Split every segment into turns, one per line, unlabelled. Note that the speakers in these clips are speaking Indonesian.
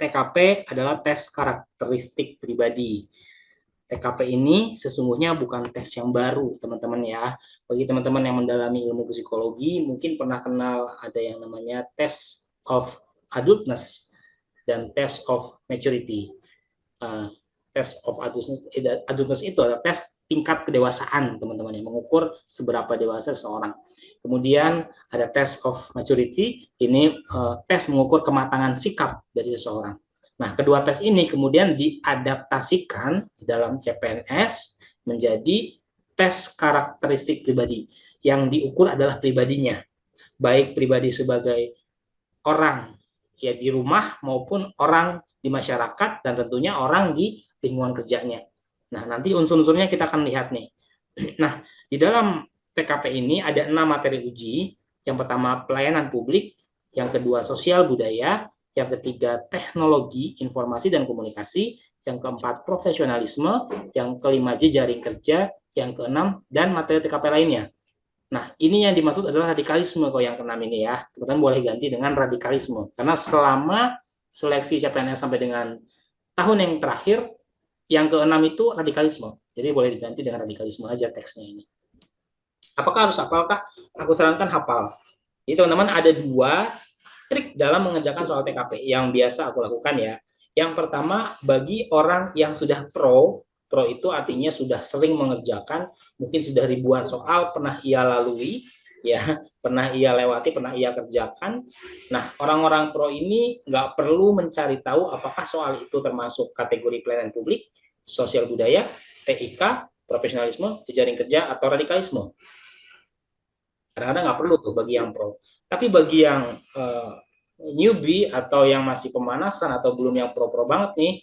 TKP adalah tes karakteristik pribadi. TKP ini sesungguhnya bukan tes yang baru, teman-teman ya. Bagi teman-teman yang mendalami ilmu psikologi, mungkin pernah kenal ada yang namanya test of adultness dan test of maturity. Test of adultness itu adalah tes tingkat kedewasaan, teman-teman, yang mengukur seberapa dewasa seseorang. Kemudian ada test of maturity, ini tes mengukur kematangan sikap dari seseorang. Nah, kedua tes ini kemudian diadaptasikan di dalam CPNS menjadi tes karakteristik pribadi. Yang diukur adalah pribadinya, baik pribadi sebagai orang ya di rumah maupun orang di masyarakat dan tentunya orang di lingkungan kerjanya. Nah, nanti unsur-unsurnya kita akan lihat nih. Nah, di dalam TKP ini ada 6 materi uji. Yang pertama pelayanan publik, yang kedua sosial budaya, yang ketiga teknologi, informasi dan komunikasi, yang keempat profesionalisme, yang kelima jejaring kerja, yang keenam dan materi TKP lainnya. Nah, ini yang dimaksud adalah radikalisme kalau yang keenam ini ya. Teman-teman boleh ganti dengan radikalisme. Karena selama seleksi CPNS sampai dengan tahun yang terakhir, yang keenam itu radikalisme. Jadi boleh diganti dengan radikalisme aja teksnya ini. Apakah harus hafal, Kak? Aku sarankan hafal. Jadi teman-teman ada 2 trik dalam mengerjakan soal TKP yang biasa aku lakukan ya. Yang pertama, bagi orang yang sudah pro itu artinya sudah sering mengerjakan, mungkin sudah ribuan soal pernah ia lalui, ya, pernah ia lewati, pernah ia kerjakan. Nah, orang-orang pro ini nggak perlu mencari tahu apakah soal itu termasuk kategori pelayanan publik, sosial budaya, TIK, profesionalisme, jejaring kerja, atau radikalisme. Kadang-kadang nggak perlu tuh bagi yang pro. Tapi bagi yang newbie atau yang masih pemanasan atau belum yang pro-pro banget nih,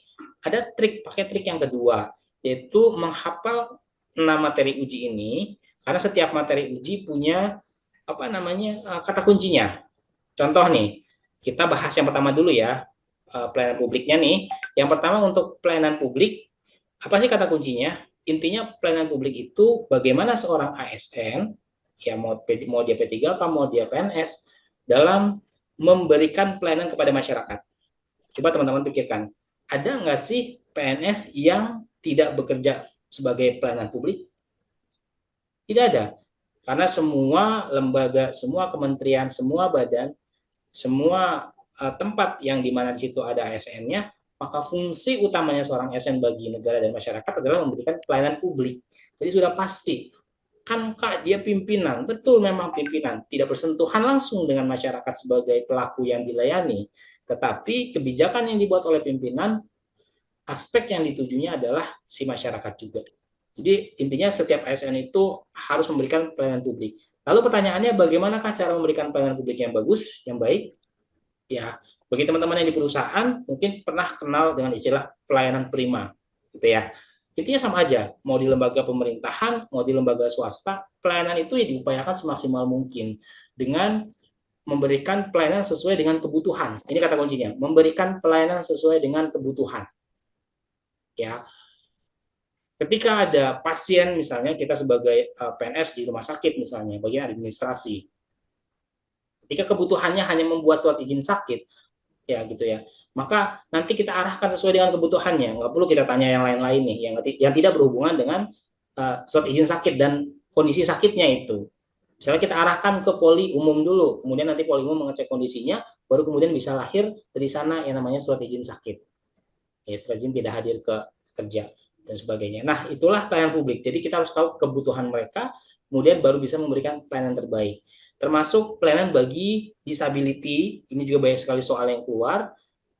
ada pakai trik yang kedua, yaitu menghafal 6 materi uji ini, karena setiap materi uji punya kata kuncinya. Contoh nih, kita bahas yang pertama dulu ya, pelayanan publiknya nih. Yang pertama untuk pelayanan publik, apa sih kata kuncinya? Intinya pelayanan publik itu bagaimana seorang ASN, ya mau dia P3K, mau dia PNS, dalam memberikan pelayanan kepada masyarakat. Coba teman-teman pikirkan, ada nggak sih PNS yang tidak bekerja sebagai pelayanan publik? Tidak ada. Karena semua lembaga, semua kementerian, semua badan, semua tempat yang di mana di situ ada ASN-nya, maka fungsi utamanya seorang ASN bagi negara dan masyarakat adalah memberikan pelayanan publik. Jadi sudah pasti, kan Kak dia pimpinan, betul memang pimpinan, tidak bersentuhan langsung dengan masyarakat sebagai pelaku yang dilayani, tetapi kebijakan yang dibuat oleh pimpinan, aspek yang ditujunya adalah si masyarakat juga. Jadi intinya setiap ASN itu harus memberikan pelayanan publik. Lalu pertanyaannya bagaimanakah cara memberikan pelayanan publik yang bagus, yang baik? Ya, bagi teman-teman yang di perusahaan mungkin pernah kenal dengan istilah pelayanan prima, gitu ya. Intinya sama aja, mau di lembaga pemerintahan, mau di lembaga swasta, pelayanan itu ya diupayakan semaksimal mungkin dengan memberikan pelayanan sesuai dengan kebutuhan. Ini kata kuncinya, memberikan pelayanan sesuai dengan kebutuhan. Ya, ketika ada pasien misalnya kita sebagai PNS di rumah sakit misalnya, bagian administrasi, ketika kebutuhannya hanya membuat surat izin sakit, ya gitu ya, maka nanti kita arahkan sesuai dengan kebutuhannya, nggak perlu kita tanya yang lain-lain nih yang tidak berhubungan dengan surat izin sakit dan kondisi sakitnya itu. Misalnya kita arahkan ke poli umum dulu, kemudian nanti poli umum mengecek kondisinya, baru kemudian bisa lahir dari sana yang namanya surat izin sakit, ya, surat izin tidak hadir ke kerja dan sebagainya. Nah, itulah pelayanan publik. Jadi kita harus tahu kebutuhan mereka, kemudian baru bisa memberikan pelayanan terbaik. Termasuk pelayanan bagi disability, ini juga banyak sekali soal yang keluar.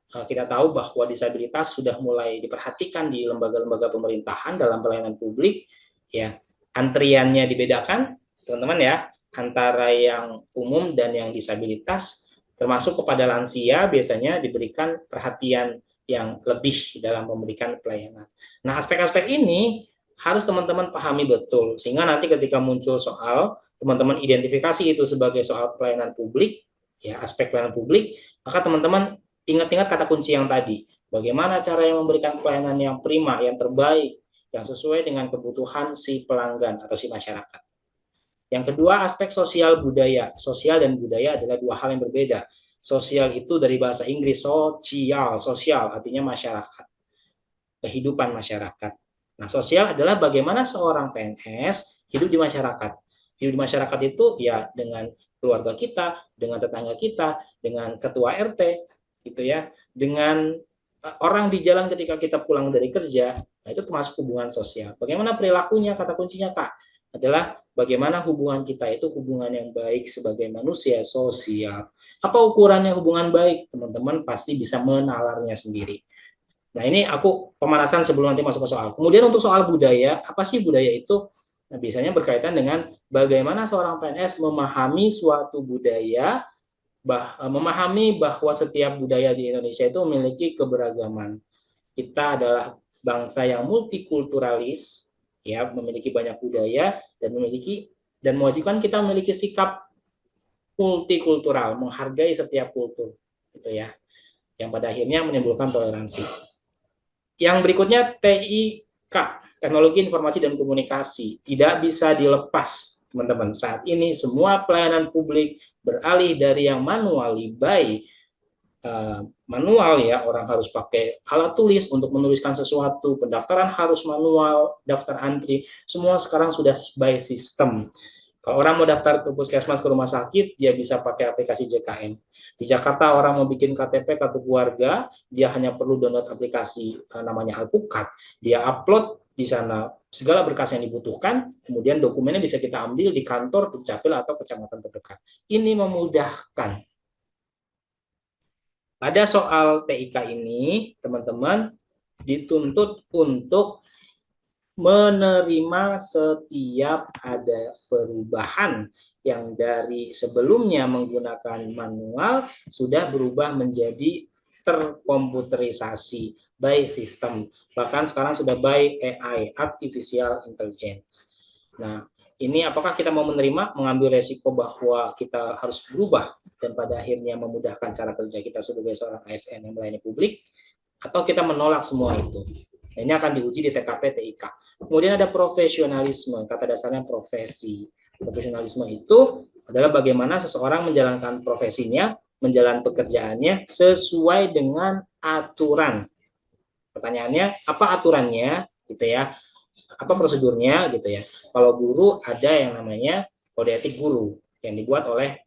Kita tahu bahwa disabilitas sudah mulai diperhatikan di lembaga-lembaga pemerintahan dalam pelayanan publik. Ya, antriannya dibedakan, teman-teman ya, antara yang umum dan yang disabilitas. Termasuk kepada lansia biasanya diberikan perhatian yang lebih dalam memberikan pelayanan. Nah, aspek-aspek ini harus teman-teman pahami betul, sehingga nanti ketika muncul soal, teman-teman identifikasi itu sebagai soal pelayanan publik, ya aspek pelayanan publik, maka teman-teman ingat-ingat kata kunci yang tadi, bagaimana cara yang memberikan pelayanan yang prima, yang terbaik, yang sesuai dengan kebutuhan si pelanggan atau si masyarakat. Yang kedua, aspek sosial budaya. Sosial dan budaya adalah 2 hal yang berbeda. Sosial itu dari bahasa Inggris sosial artinya masyarakat, kehidupan masyarakat. Nah, sosial adalah bagaimana seorang PNS hidup di masyarakat. Hidup di masyarakat itu ya dengan keluarga kita, dengan tetangga kita, dengan ketua RT, gitu ya, dengan orang di jalan ketika kita pulang dari kerja. Nah, itu termasuk hubungan sosial. Bagaimana perilakunya, kata kuncinya Kak, adalah bagaimana hubungan kita itu hubungan yang baik sebagai manusia sosial. Apa ukurannya hubungan baik? Teman-teman pasti bisa menalarnya sendiri. Nah, ini aku pemanasan sebelum nanti masuk ke soal. Kemudian untuk soal budaya, apa sih budaya itu? Nah, biasanya berkaitan dengan bagaimana seorang PNS memahami suatu budaya, memahami bahwa setiap budaya di Indonesia itu memiliki keberagaman. Kita adalah bangsa yang multikulturalis, ya, memiliki banyak budaya dan mewajibkan kita memiliki sikap multikultural, menghargai setiap kultur, gitu ya, yang pada akhirnya menimbulkan toleransi. Yang berikutnya TIK, Teknologi Informasi dan Komunikasi, tidak bisa dilepas, teman-teman. Saat ini semua pelayanan publik beralih dari yang manual by manual, ya, orang harus pakai alat tulis untuk menuliskan sesuatu, pendaftaran harus manual, daftar antri, semua sekarang sudah by sistem. Kalau orang mau daftar ke puskesmas, ke rumah sakit, dia bisa pakai aplikasi JKN. Di Jakarta orang mau bikin KTP, kartu keluarga, dia hanya perlu download aplikasi namanya Alpukat, dia upload di sana segala berkas yang dibutuhkan, kemudian dokumennya bisa kita ambil di kantor Dukcapil atau kecamatan terdekat. Ini memudahkan. Pada soal TIK ini, teman-teman dituntut untuk menerima setiap ada perubahan yang dari sebelumnya menggunakan manual sudah berubah menjadi terkomputerisasi by system. Bahkan sekarang sudah by AI, artificial intelligence. Nah, ini apakah kita mau menerima, mengambil resiko bahwa kita harus berubah dan pada akhirnya memudahkan cara kerja kita sebagai seorang ASN yang melayani publik, atau kita menolak semua itu? Nah, ini akan diuji di TKP TIK. Kemudian ada profesionalisme, kata dasarnya profesi. Profesionalisme itu adalah bagaimana seseorang menjalankan profesinya, menjalankan pekerjaannya sesuai dengan aturan. Pertanyaannya, apa aturannya, gitu ya? Apa prosedurnya, gitu ya? Kalau guru ada yang namanya kode etik guru yang dibuat oleh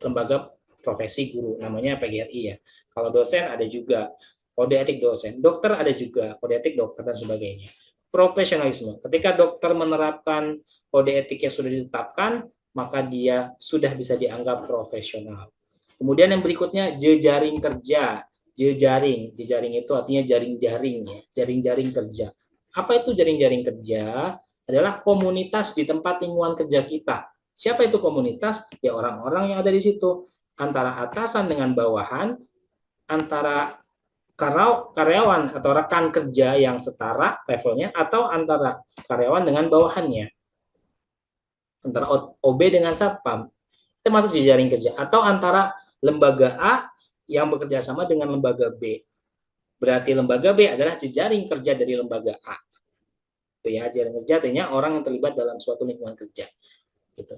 lembaga profesi guru, namanya PGRI, ya. Kalau dosen ada juga kode etik dosen, dokter ada juga kode etik dokter dan sebagainya. Profesionalisme, ketika dokter menerapkan kode etik yang sudah ditetapkan, maka dia sudah bisa dianggap profesional. Kemudian yang berikutnya jejaring kerja. Jejaring itu artinya jaring-jaring, ya, jaring-jaring kerja. Apa itu jaring-jaring kerja? Adalah komunitas di tempat lingkungan kerja kita. Siapa itu komunitas? Ya orang-orang yang ada di situ. Antara atasan dengan bawahan, antara karyawan atau rekan kerja yang setara levelnya, atau antara karyawan dengan bawahannya, antara OB dengan satpam, itu masuk di jaring kerja, atau antara lembaga A yang bekerja sama dengan lembaga B. Berarti lembaga B adalah jejaring kerja dari lembaga A. Itu ya, jaring kerja artinya orang yang terlibat dalam suatu lingkungan kerja. Gitu.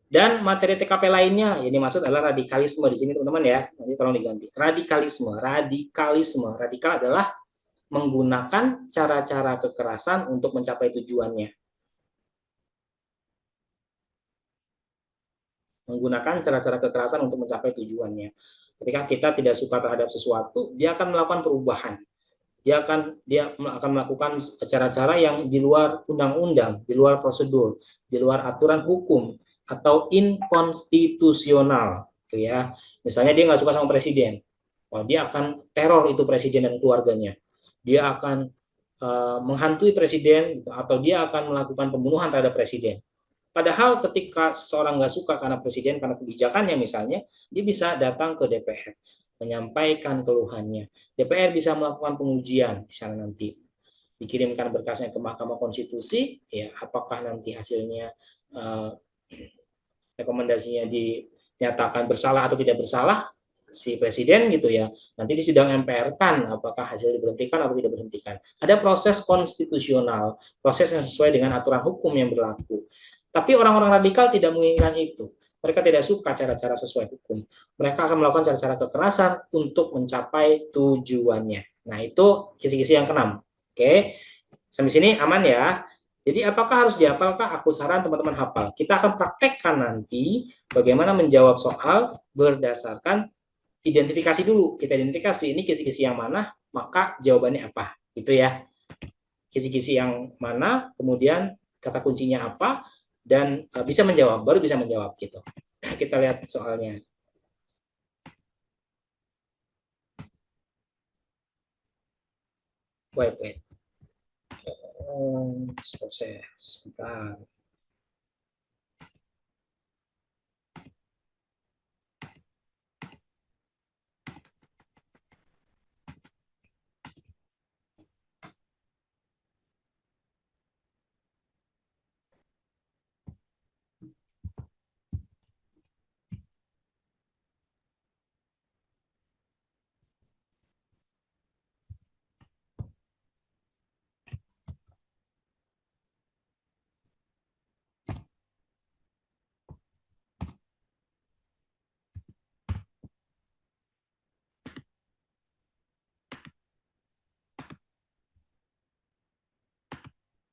Dan materi TKP lainnya yang dimaksud adalah radikalisme di sini, teman-teman, ya. Nanti tolong diganti. Radikalisme. Radikal adalah menggunakan cara-cara kekerasan untuk mencapai tujuannya. Menggunakan cara-cara kekerasan untuk mencapai tujuannya. Ketika kita tidak suka terhadap sesuatu, dia akan melakukan perubahan. Dia akan melakukan cara-cara yang di luar undang-undang, di luar prosedur, di luar aturan hukum, atau inkonstitusional, gitu ya. Misalnya dia nggak suka sama presiden, dia akan teror itu presiden dan keluarganya. Dia akan menghantui presiden, atau dia akan melakukan pembunuhan terhadap presiden. Padahal ketika seorang nggak suka karena presiden, karena kebijakannya misalnya, dia bisa datang ke DPR, menyampaikan keluhannya. DPR bisa melakukan pengujian di sana nanti. Dikirimkan berkasnya ke Mahkamah Konstitusi, ya apakah nanti hasilnya rekomendasinya dinyatakan bersalah atau tidak bersalah si presiden, gitu ya. Nanti di sidang MPR kan apakah hasil diberhentikan atau tidak berhentikan. Ada proses konstitusional, proses yang sesuai dengan aturan hukum yang berlaku. Tapi orang-orang radikal tidak menginginkan itu. Mereka tidak suka cara-cara sesuai hukum. Mereka akan melakukan cara-cara kekerasan untuk mencapai tujuannya. Nah, itu kisi-kisi yang keenam. Oke, sampai sini aman ya. Jadi apakah harus dihafalkah? Aku saran teman-teman hafal. Kita akan praktekkan nanti bagaimana menjawab soal berdasarkan identifikasi dulu. Kita identifikasi ini kisi-kisi yang mana, maka jawabannya apa. Gitu ya. Kisi-kisi yang mana, kemudian kata kuncinya apa, dan bisa menjawab, baru bisa menjawab gitu. Kita lihat soalnya. Wait. Proses. Sebentar.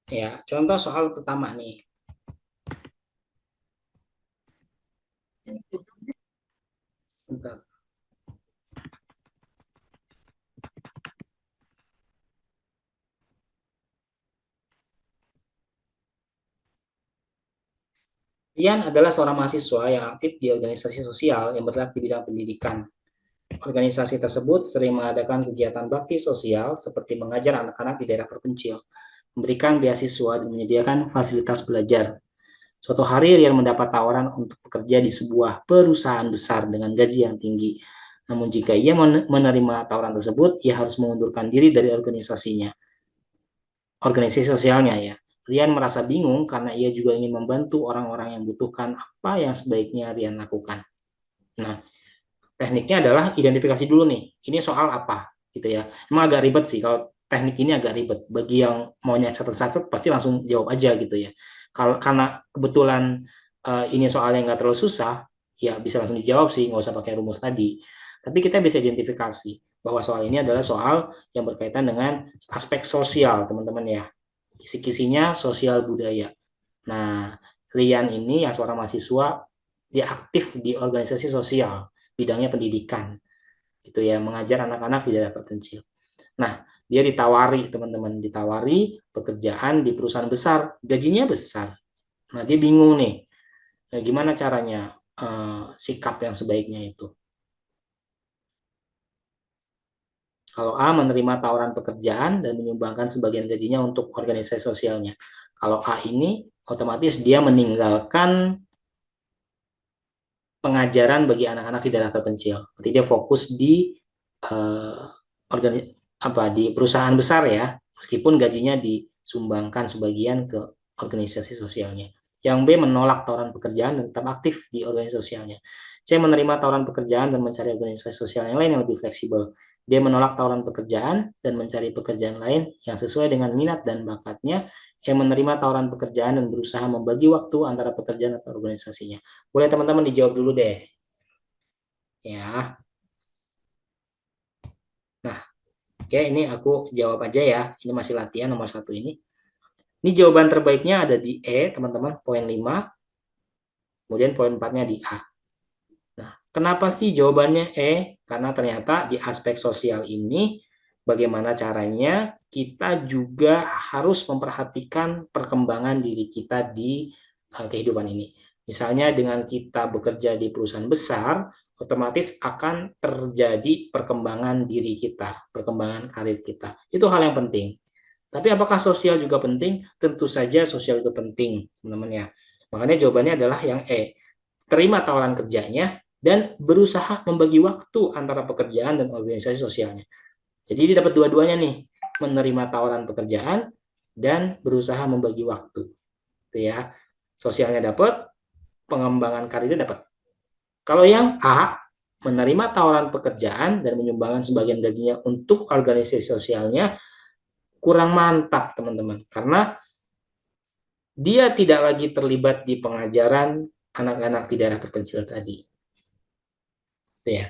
Ya, contoh soal pertama nih. Bentar. Rian adalah seorang mahasiswa yang aktif di organisasi sosial yang bergerak di bidang pendidikan. Organisasi tersebut sering mengadakan kegiatan bakti sosial seperti mengajar anak-anak di daerah terpencil, memberikan beasiswa, dan menyediakan fasilitas belajar. Suatu hari Rian mendapat tawaran untuk bekerja di sebuah perusahaan besar dengan gaji yang tinggi. Namun jika ia menerima tawaran tersebut, ia harus mengundurkan diri dari organisasi sosialnya ya. Rian merasa bingung karena ia juga ingin membantu orang-orang yang membutuhkan apa yang sebaiknya Rian lakukan. Nah, tekniknya adalah identifikasi dulu nih. Ini soal apa gitu ya. Emang agak ribet sih kalau teknik ini agak ribet. Bagi yang maunya catat-catat pasti langsung jawab aja gitu ya. Kalau karena kebetulan ini soalnya nggak terlalu susah, ya bisa langsung dijawab sih, nggak usah pakai rumus tadi. Tapi kita bisa identifikasi bahwa soal ini adalah soal yang berkaitan dengan aspek sosial, teman-teman ya. Kisi-kisinya sosial budaya. Nah, Rian ini yang seorang mahasiswa, dia aktif di organisasi sosial, bidangnya pendidikan, gitu ya, mengajar anak-anak di daerah terpencil. Nah, dia ditawari, teman-teman, ditawari pekerjaan di perusahaan besar, gajinya besar. Nah, dia bingung nih, gimana caranya sikap yang sebaiknya itu. Kalau A menerima tawaran pekerjaan dan menyumbangkan sebagian gajinya untuk organisasi sosialnya. Kalau A ini otomatis dia meninggalkan pengajaran bagi anak-anak di daerah terpencil. Berarti dia fokus di uh, organi di perusahaan besar ya, meskipun gajinya disumbangkan sebagian ke organisasi sosialnya. Yang B menolak tawaran pekerjaan dan tetap aktif di organisasi sosialnya. C menerima tawaran pekerjaan dan mencari organisasi sosial yang lain yang lebih fleksibel. D menolak tawaran pekerjaan dan mencari pekerjaan lain yang sesuai dengan minat dan bakatnya. Yang menerima tawaran pekerjaan dan berusaha membagi waktu antara pekerjaan atau organisasinya. Boleh teman-teman dijawab dulu deh. Ya. Nah, oke, ini aku jawab aja ya. Ini masih latihan nomor satu ini. Ini jawaban terbaiknya ada di E, teman-teman, poin 5. Kemudian poin 4-nya di A. Nah, kenapa sih jawabannya E? Karena ternyata di aspek sosial ini, bagaimana caranya kita juga harus memperhatikan perkembangan diri kita di kehidupan ini. Misalnya dengan kita bekerja di perusahaan besar, otomatis akan terjadi perkembangan diri kita, perkembangan karir kita. Itu hal yang penting. Tapi apakah sosial juga penting? Tentu saja sosial itu penting, teman-teman ya. Makanya jawabannya adalah yang E. Terima tawaran kerjanya dan berusaha membagi waktu antara pekerjaan dan organisasi sosialnya. Jadi dia dapat dua-duanya nih, menerima tawaran pekerjaan dan berusaha membagi waktu. Itu ya. Sosialnya dapat, pengembangan karirnya dapat. Kalau yang A, menerima tawaran pekerjaan dan menyumbangkan sebagian gajinya untuk organisasi sosialnya, kurang mantap teman-teman. Karena dia tidak lagi terlibat di pengajaran anak-anak di daerah terpencil tadi. Itu ya.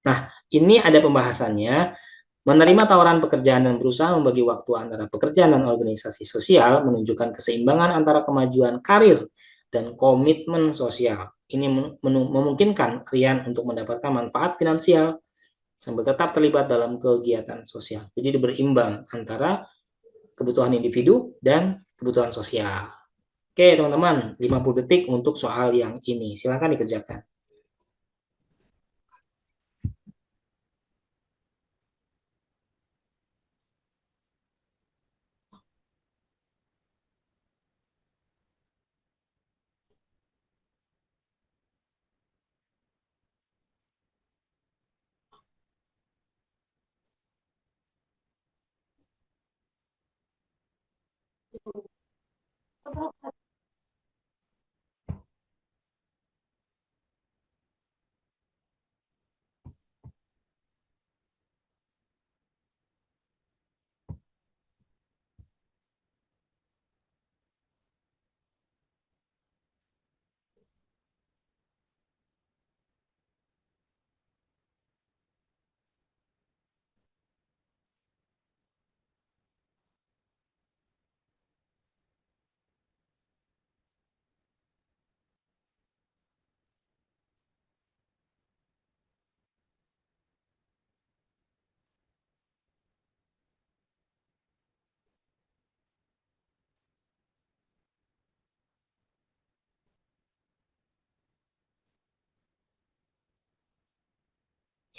Nah, ini ada pembahasannya. Menerima tawaran pekerjaan dan berusaha membagi waktu antara pekerjaan dan organisasi sosial menunjukkan keseimbangan antara kemajuan karir dan komitmen sosial. Ini memungkinkan Rian untuk mendapatkan manfaat finansial sambil tetap terlibat dalam kegiatan sosial. Jadi berimbang antara kebutuhan individu dan kebutuhan sosial. Oke, teman-teman, 50 detik untuk soal yang ini. Silakan dikerjakan.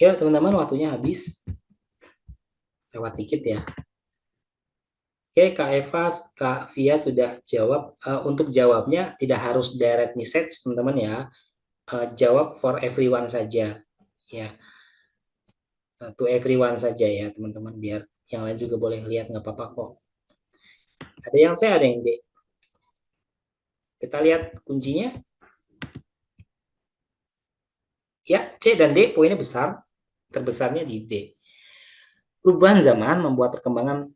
Ya, teman-teman, waktunya habis. Lewat dikit ya. Oke, Kak Eva, Kak Via sudah jawab. Untuk jawabnya tidak harus direct message, teman-teman ya. Jawab for everyone saja. Ya, to everyone saja ya, teman-teman. Biar yang lain juga boleh lihat, nggak apa-apa kok. Ada yang C, ada yang D. Kita lihat kuncinya. Ya, C dan D poinnya besar. Terbesarnya di D. Perubahan zaman membuat perkembangan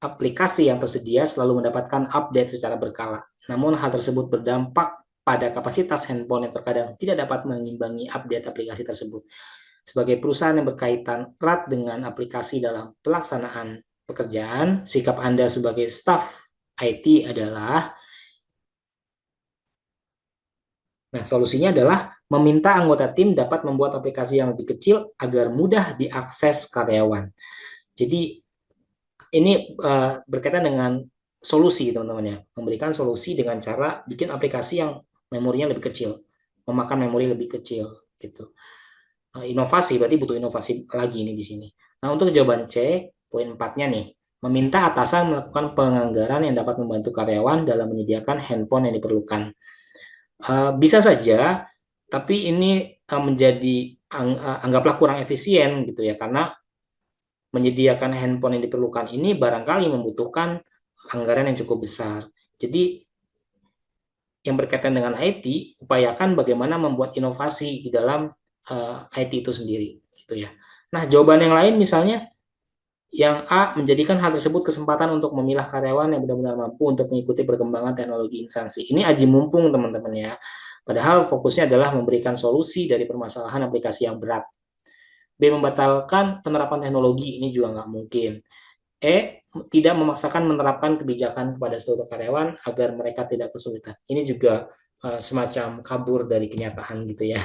aplikasi yang tersedia selalu mendapatkan update secara berkala. Namun hal tersebut berdampak pada kapasitas handphone yang terkadang tidak dapat mengimbangi update aplikasi tersebut. Sebagai perusahaan yang berkaitan erat dengan aplikasi dalam pelaksanaan pekerjaan, sikap Anda sebagai staf IT adalah, nah solusinya adalah meminta anggota tim dapat membuat aplikasi yang lebih kecil agar mudah diakses karyawan. Jadi ini berkaitan dengan solusi, teman-teman ya. Memberikan solusi dengan cara bikin aplikasi yang memorinya lebih kecil, memakan memori lebih kecil gitu. Inovasi berarti butuh inovasi lagi nih di sini. Nah, untuk jawaban C, poin 4-nya nih, meminta atasan melakukan penganggaran yang dapat membantu karyawan dalam menyediakan handphone yang diperlukan. Bisa saja, tapi ini menjadi anggaplah kurang efisien gitu ya, karena menyediakan handphone yang diperlukan ini barangkali membutuhkan anggaran yang cukup besar. Jadi yang berkaitan dengan IT, upayakan bagaimana membuat inovasi di dalam IT itu sendiri, gitu ya. Nah, jawaban yang lain misalnya yang A, menjadikan hal tersebut kesempatan untuk memilah karyawan yang benar-benar mampu untuk mengikuti perkembangan teknologi instansi. Ini aji mumpung, teman-teman ya. Padahal fokusnya adalah memberikan solusi dari permasalahan aplikasi yang berat. B, membatalkan penerapan teknologi. Ini juga nggak mungkin. E, tidak memaksakan menerapkan kebijakan kepada seluruh karyawan agar mereka tidak kesulitan. Ini juga semacam kabur dari kenyataan gitu ya.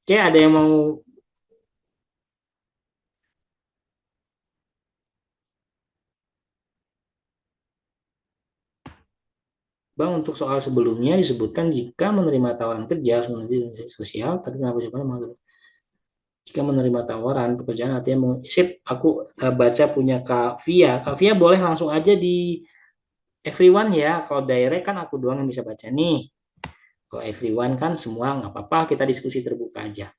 Oke, ada yang mau? Bang, untuk soal sebelumnya disebutkan jika menerima tawaran kerja harus melalui sosial, tapi kenapa jawabannya malu? Jika menerima tawaran pekerjaan artinya sip, aku baca punya Kak Via. Kak Via boleh langsung aja di everyone ya. Kalau direct kan aku doang yang bisa baca nih. Kalau everyone kan semua nggak apa-apa, kita diskusi terbuka aja.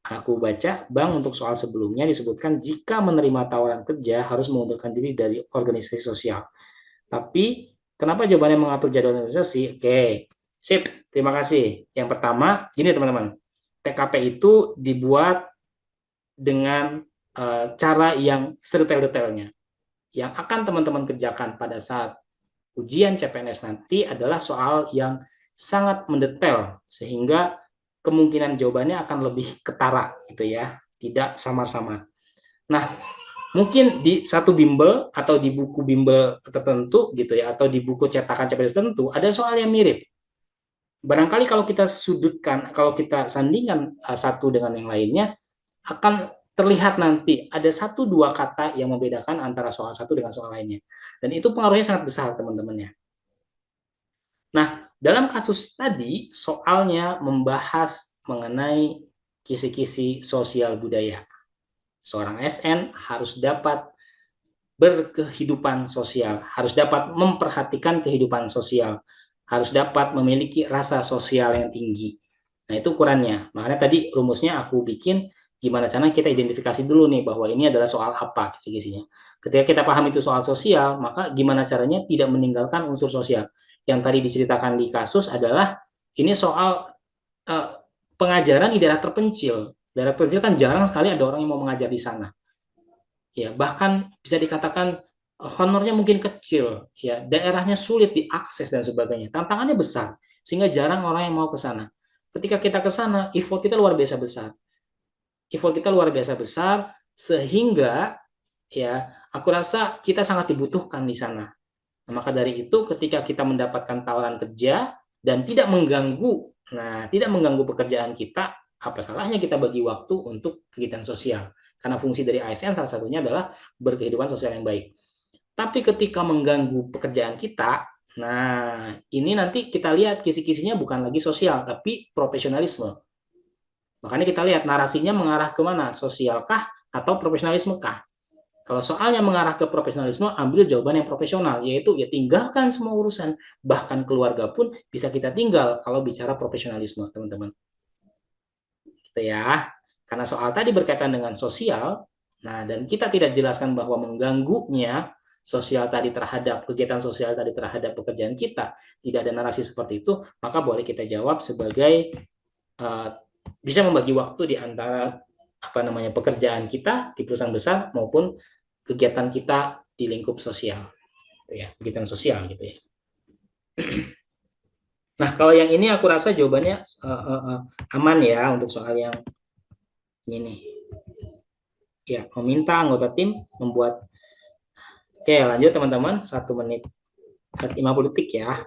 Aku baca, Bang, untuk soal sebelumnya disebutkan jika menerima tawaran kerja harus mengundurkan diri dari organisasi sosial. Tapi kenapa jawabannya mengatur jadwal organisasi? Oke, sip, terima kasih. Yang pertama, gini teman-teman, TKP itu dibuat dengan cara yang sedetail-detailnya. Yang akan teman-teman kerjakan pada saat ujian CPNS nanti adalah soal yang sangat mendetail, sehingga kemungkinan jawabannya akan lebih ketara gitu ya, tidak samar-samar. Nah, mungkin di satu bimbel atau di buku bimbel tertentu gitu ya, atau di buku cetakan CPNS tertentu ada soal yang mirip. Barangkali kalau kita sudutkan, kalau kita sandingkan satu dengan yang lainnya, akan terlihat nanti ada satu dua kata yang membedakan antara soal satu dengan soal lainnya. Dan itu pengaruhnya sangat besar, teman-teman ya. Nah, dalam kasus tadi, soalnya membahas mengenai kisi-kisi sosial budaya. Seorang ASN harus dapat berkehidupan sosial, harus dapat memperhatikan kehidupan sosial, harus dapat memiliki rasa sosial yang tinggi. Nah, itu ukurannya. Makanya tadi rumusnya aku bikin gimana caranya kita identifikasi dulu nih bahwa ini adalah soal apa kisi-kisinya. Ketika kita paham itu soal sosial, maka gimana caranya tidak meninggalkan unsur sosial. Yang tadi diceritakan di kasus adalah ini soal uh, pengajaran di daerah terpencil. Daerah terpencil kan jarang sekali ada orang yang mau mengajar di sana, ya bahkan bisa dikatakan honornya mungkin kecil, ya daerahnya sulit diakses dan sebagainya, tantangannya besar sehingga jarang orang yang mau ke sana. Ketika kita ke sana, effort kita luar biasa besar, sehingga ya aku rasa kita sangat dibutuhkan di sana. Nah, maka dari itu ketika kita mendapatkan tawaran kerja dan tidak mengganggu pekerjaan kita, apa salahnya kita bagi waktu untuk kegiatan sosial? Karena fungsi dari ASN salah satunya adalah berkehidupan sosial yang baik. Tapi ketika mengganggu pekerjaan kita, nah ini nanti kita lihat kisi-kisinya bukan lagi sosial, tapi profesionalisme. Makanya kita lihat narasinya mengarah ke mana? Sosialkah atau profesionalisme kah? Kalau soalnya mengarah ke profesionalisme, ambil jawaban yang profesional, yaitu ya tinggalkan semua urusan. Bahkan keluarga pun bisa kita tinggal kalau bicara profesionalisme, teman-teman. Gitu ya. Karena soal tadi berkaitan dengan sosial, nah dan kita tidak jelaskan bahwa mengganggunya sosial tadi terhadap kegiatan sosial tadi terhadap pekerjaan kita, tidak ada narasi seperti itu, maka boleh kita jawab sebagai uh, bisa membagi waktu di antara pekerjaan kita di perusahaan besar maupun kegiatan kita di lingkup sosial, gitu ya, kegiatan sosial gitu ya. Nah, kalau yang ini aku rasa jawabannya aman ya untuk soal yang ini. Ya, meminta anggota tim membuat. Oke, lanjut teman-teman, 1 menit 50 detik ya.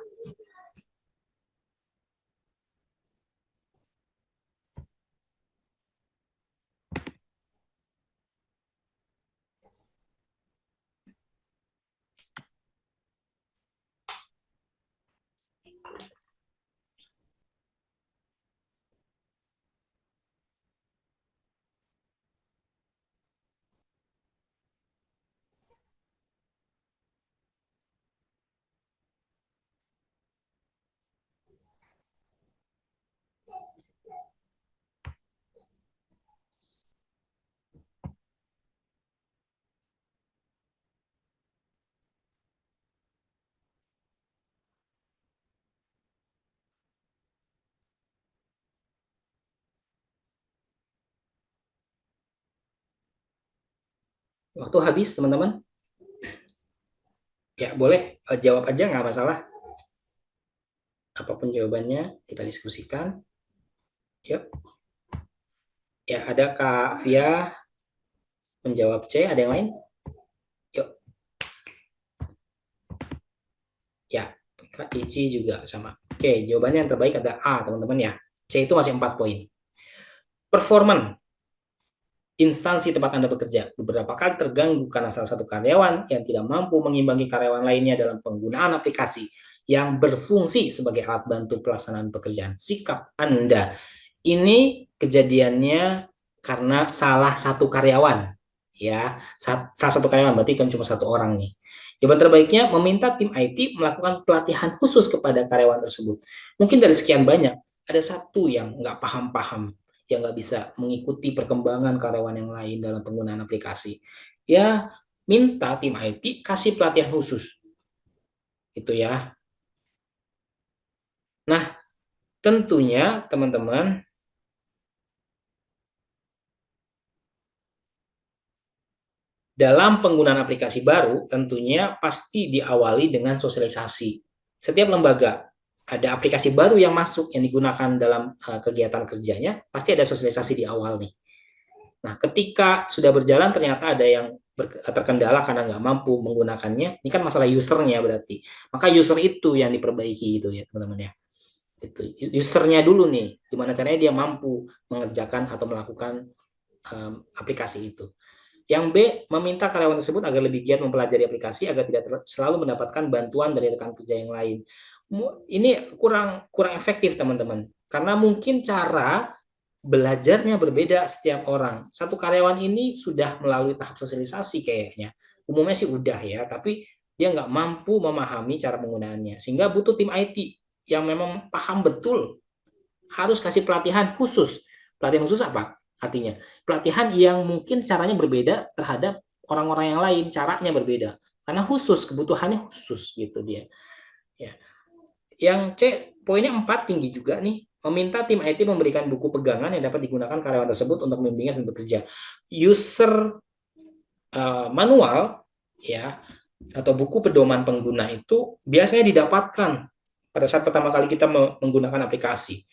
Waktu habis teman-teman. Ya boleh jawab aja, nggak masalah. Apapun jawabannya kita diskusikan. Yuk. Ya, ada Kak Via menjawab C, ada yang lain? Yuk. Ya, Kak Cici juga sama. Oke, jawabannya yang terbaik ada A, teman-teman ya. C itu masih 4 poin. Performan instansi tempat Anda bekerja beberapa kali terganggu karena salah satu karyawan yang tidak mampu mengimbangi karyawan lainnya dalam penggunaan aplikasi yang berfungsi sebagai alat bantu pelaksanaan pekerjaan. Sikap Anda ini kejadiannya karena salah satu karyawan, ya. Salah satu karyawan berarti kan cuma satu orang nih. Jawaban terbaiknya meminta tim IT melakukan pelatihan khusus kepada karyawan tersebut. Mungkin dari sekian banyak ada satu yang nggak paham-paham, yang nggak bisa mengikuti perkembangan karyawan yang lain dalam penggunaan aplikasi. Ya, minta tim IT kasih pelatihan khusus. Itu ya. Nah, tentunya teman-teman, Dalam penggunaan aplikasi baru, tentunya pasti diawali dengan sosialisasi. Setiap lembaga ada aplikasi baru yang masuk yang digunakan dalam kegiatan kerjanya, pasti ada sosialisasi di awal nih. Nah, ketika sudah berjalan ternyata ada yang terkendala karena nggak mampu menggunakannya, ini kan masalah usernya berarti. Maka user itu yang diperbaiki itu ya teman-teman ya. Itu usernya dulu nih, gimana caranya dia mampu mengerjakan atau melakukan aplikasi itu. Yang B, meminta karyawan tersebut agar lebih giat mempelajari aplikasi agar tidak selalu mendapatkan bantuan dari rekan kerja yang lain. Ini kurang efektif teman-teman, karena mungkin cara belajarnya berbeda setiap orang. Satu karyawan ini sudah melalui tahap sosialisasi kayaknya. Umumnya sih udah ya, tapi dia nggak mampu memahami cara penggunaannya. Sehingga butuh tim IT yang memang paham betul, harus kasih pelatihan khusus. Pelatihan khusus apa? Artinya, pelatihan yang mungkin caranya berbeda terhadap orang-orang yang lain, caranya berbeda. Karena khusus, kebutuhannya khusus gitu dia. Ya. Yang C, poinnya 4 tinggi juga nih. Meminta tim IT memberikan buku pegangan yang dapat digunakan karyawan tersebut untuk membimbingnya sambil bekerja. User manual ya atau buku pedoman pengguna itu biasanya didapatkan pada saat pertama kali kita menggunakan aplikasi.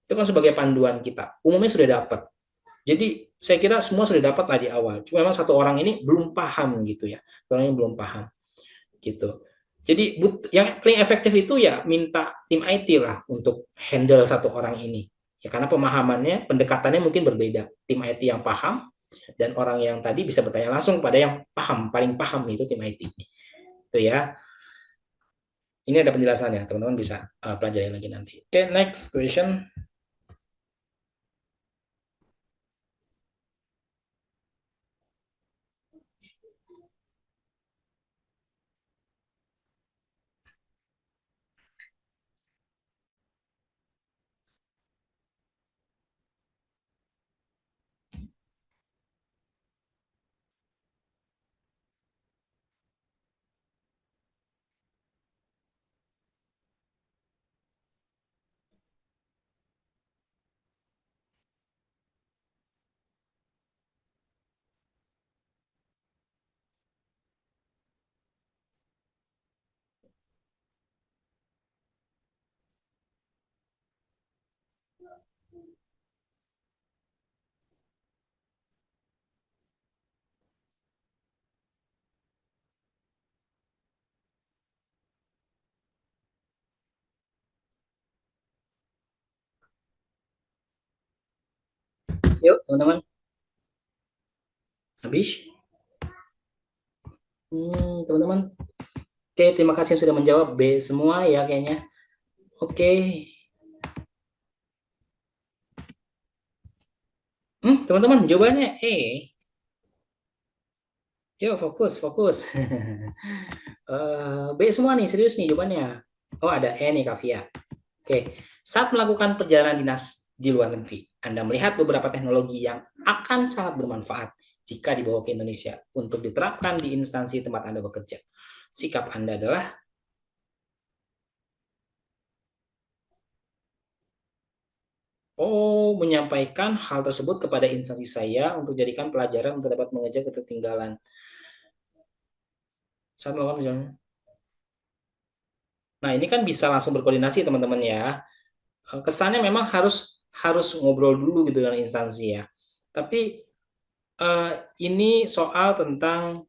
Itu kan sebagai panduan kita. Umumnya sudah dapat. Jadi saya kira semua sudah dapat lah di awal. Cuma memang satu orang ini belum paham gitu ya. Orangnya belum paham gitu. Jadi yang paling efektif itu ya minta tim IT lah untuk handle satu orang ini. Ya karena pemahamannya, pendekatannya mungkin berbeda. Tim IT yang paham dan orang yang tadi bisa bertanya langsung pada yang paham, paling paham itu tim IT. Itu ya. Ini ada penjelasannya, teman-teman bisa pelajari lagi nanti. Oke, next question. Yuk, teman-teman. Habis? Teman-teman. Oke, terima kasih sudah menjawab B semua ya kayaknya. Oke. Teman-teman, jawabannya E. Yuk, fokus, fokus. B semua nih, serius nih jawabannya. Oh, ada E nih, Kavia. Oke, saat melakukan perjalanan dinas di luar negeri, Anda melihat beberapa teknologi yang akan sangat bermanfaat jika dibawa ke Indonesia untuk diterapkan di instansi tempat Anda bekerja. Sikap Anda adalah, menyampaikan hal tersebut kepada instansi saya untuk jadikan pelajaran untuk dapat mengejar ketertinggalan. Saat melakukan misalnya. Nah, ini kan bisa langsung berkoordinasi teman-teman ya. Kesannya memang harus harus ngobrol dulu gitu dengan instansi ya. Tapi ini soal tentang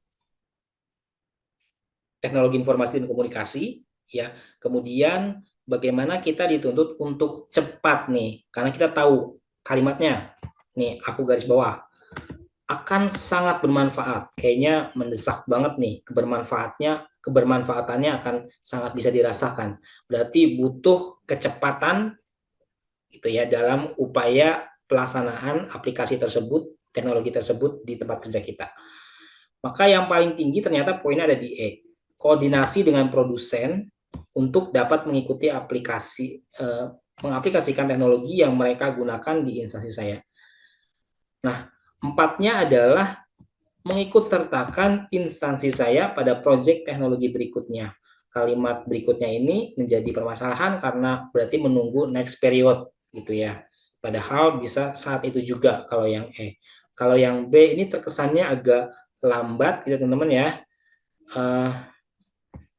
teknologi informasi dan komunikasi ya. Kemudian bagaimana kita dituntut untuk cepat nih, karena kita tahu kalimatnya. Nih, aku garis bawah. Akan sangat bermanfaat. Kayaknya mendesak banget nih kebermanfaatannya akan sangat bisa dirasakan. Berarti butuh kecepatan gitu ya dalam upaya pelaksanaan aplikasi tersebut, teknologi tersebut di tempat kerja kita. Maka yang paling tinggi ternyata poinnya ada di E. Koordinasi dengan produsen untuk dapat mengikuti mengaplikasikan teknologi yang mereka gunakan di instansi saya. Nah, empatnya adalah mengikut sertakan instansi saya pada proyek teknologi berikutnya. Kalimat berikutnya ini menjadi permasalahan karena berarti menunggu next period gitu ya. Padahal bisa saat itu juga kalau yang E. Kalau yang B ini terkesannya agak lambat gitu teman-teman ya. Uh,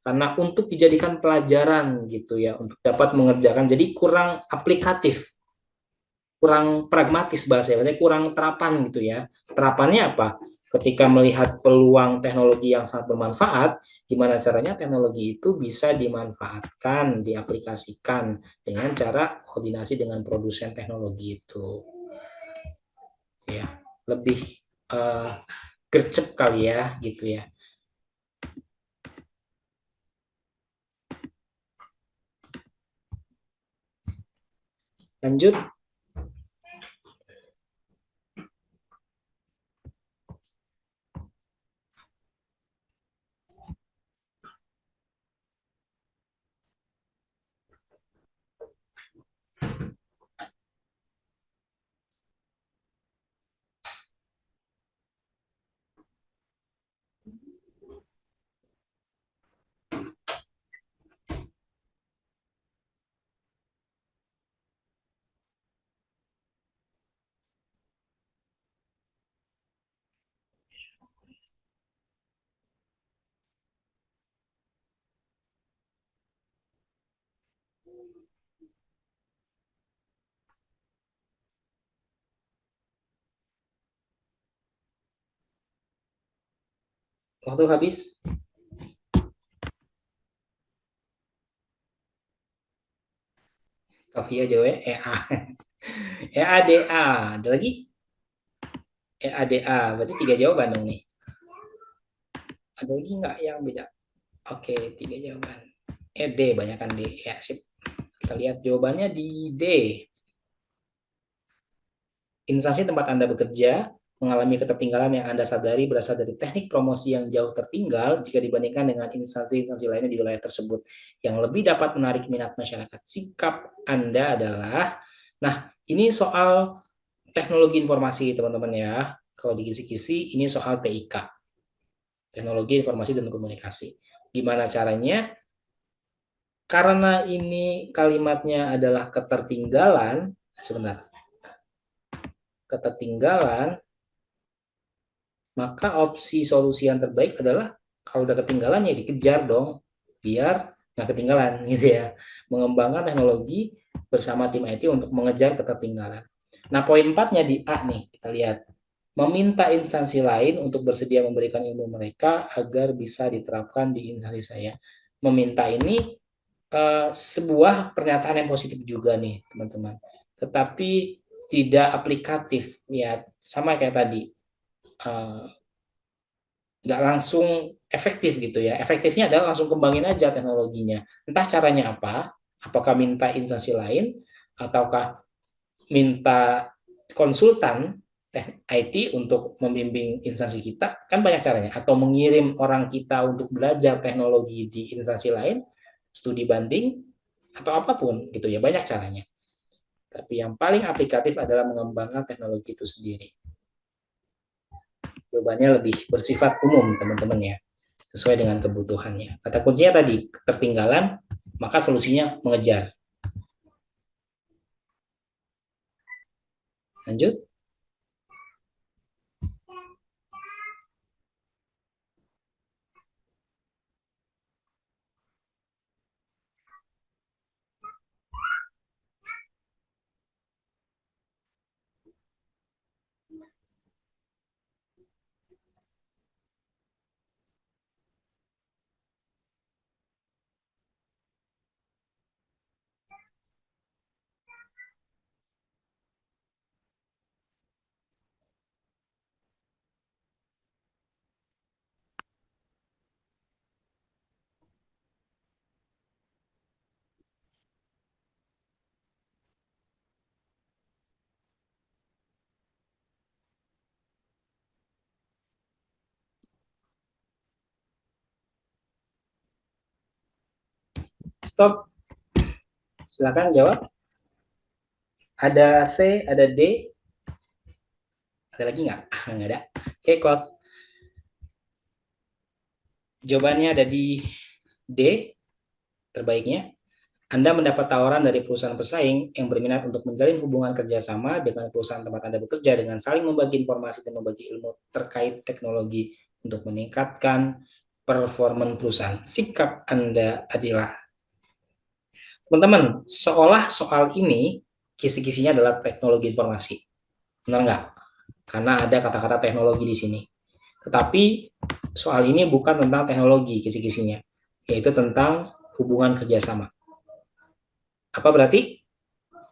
karena untuk dijadikan pelajaran gitu ya, untuk dapat mengerjakan, jadi kurang aplikatif, kurang pragmatis bahasanya, kurang terapan gitu ya. Terapannya apa? Ketika melihat peluang teknologi yang sangat bermanfaat, gimana caranya teknologi itu bisa dimanfaatkan, diaplikasikan dengan cara koordinasi dengan produsen teknologi itu. Ya, lebih uh, gercep kali ya, gitu ya. Lanjut. Waktu habis. Kavia jawabnya EA. EADA. Ada lagi? EADA. Berarti 3 jawaban dong nih. Ada lagi nggak yang beda? Oke, 3 jawaban. D, banyak kan D. Ya, sip. Kita lihat jawabannya di D. Instansi tempat Anda bekerja mengalami ketertinggalan yang Anda sadari berasal dari teknik promosi yang jauh tertinggal jika dibandingkan dengan instansi-instansi lainnya di wilayah tersebut. Yang lebih dapat menarik minat masyarakat. Sikap Anda adalah, nah ini soal teknologi informasi teman-teman ya. Kalau di kisi-kisi ini soal TIK, teknologi informasi dan komunikasi. Gimana caranya? Karena ini kalimatnya adalah ketertinggalan, sebentar, ketertinggalan, maka opsi solusi yang terbaik adalah kalau udah ketinggalan ya dikejar dong, biar nggak ketinggalan gitu ya. Mengembangkan teknologi bersama tim IT untuk mengejar ketertinggalan. Nah, poin 4-nya di A nih, kita lihat. Meminta instansi lain untuk bersedia memberikan ilmu mereka agar bisa diterapkan di instansi saya. Meminta ini sebuah pernyataan yang positif juga nih, teman-teman. Tetapi tidak aplikatif, ya sama kayak tadi. Eh, nggak langsung efektif gitu ya. Efektifnya adalah langsung kembangin aja teknologinya. Entah caranya apa, apakah minta instansi lain, ataukah minta konsultan IT untuk membimbing instansi kita, kan banyak caranya. Atau mengirim orang kita untuk belajar teknologi di instansi lain, studi banding, atau apapun gitu ya, banyak caranya. Tapi yang paling aplikatif adalah mengembangkan teknologi itu sendiri. Jawabannya lebih bersifat umum, teman-teman ya, sesuai dengan kebutuhannya. Kata kuncinya tadi, ketertinggalan, maka solusinya mengejar. Lanjut. Stop. Silakan jawab. Ada C, ada D. Ada lagi nggak? Nggak ada. Oke, Kos. Jawabannya ada di D, terbaiknya. Anda mendapat tawaran dari perusahaan pesaing yang berminat untuk menjalin hubungan kerjasama dengan perusahaan tempat Anda bekerja dengan saling membagi informasi dan membagi ilmu terkait teknologi untuk meningkatkan performa perusahaan. Sikap Anda adalah, teman-teman, seolah soal ini kisi-kisinya adalah teknologi informasi. Benar nggak? Karena ada kata-kata teknologi di sini. Tetapi soal ini bukan tentang teknologi kisi-kisinya, yaitu tentang hubungan kerjasama. Apa berarti?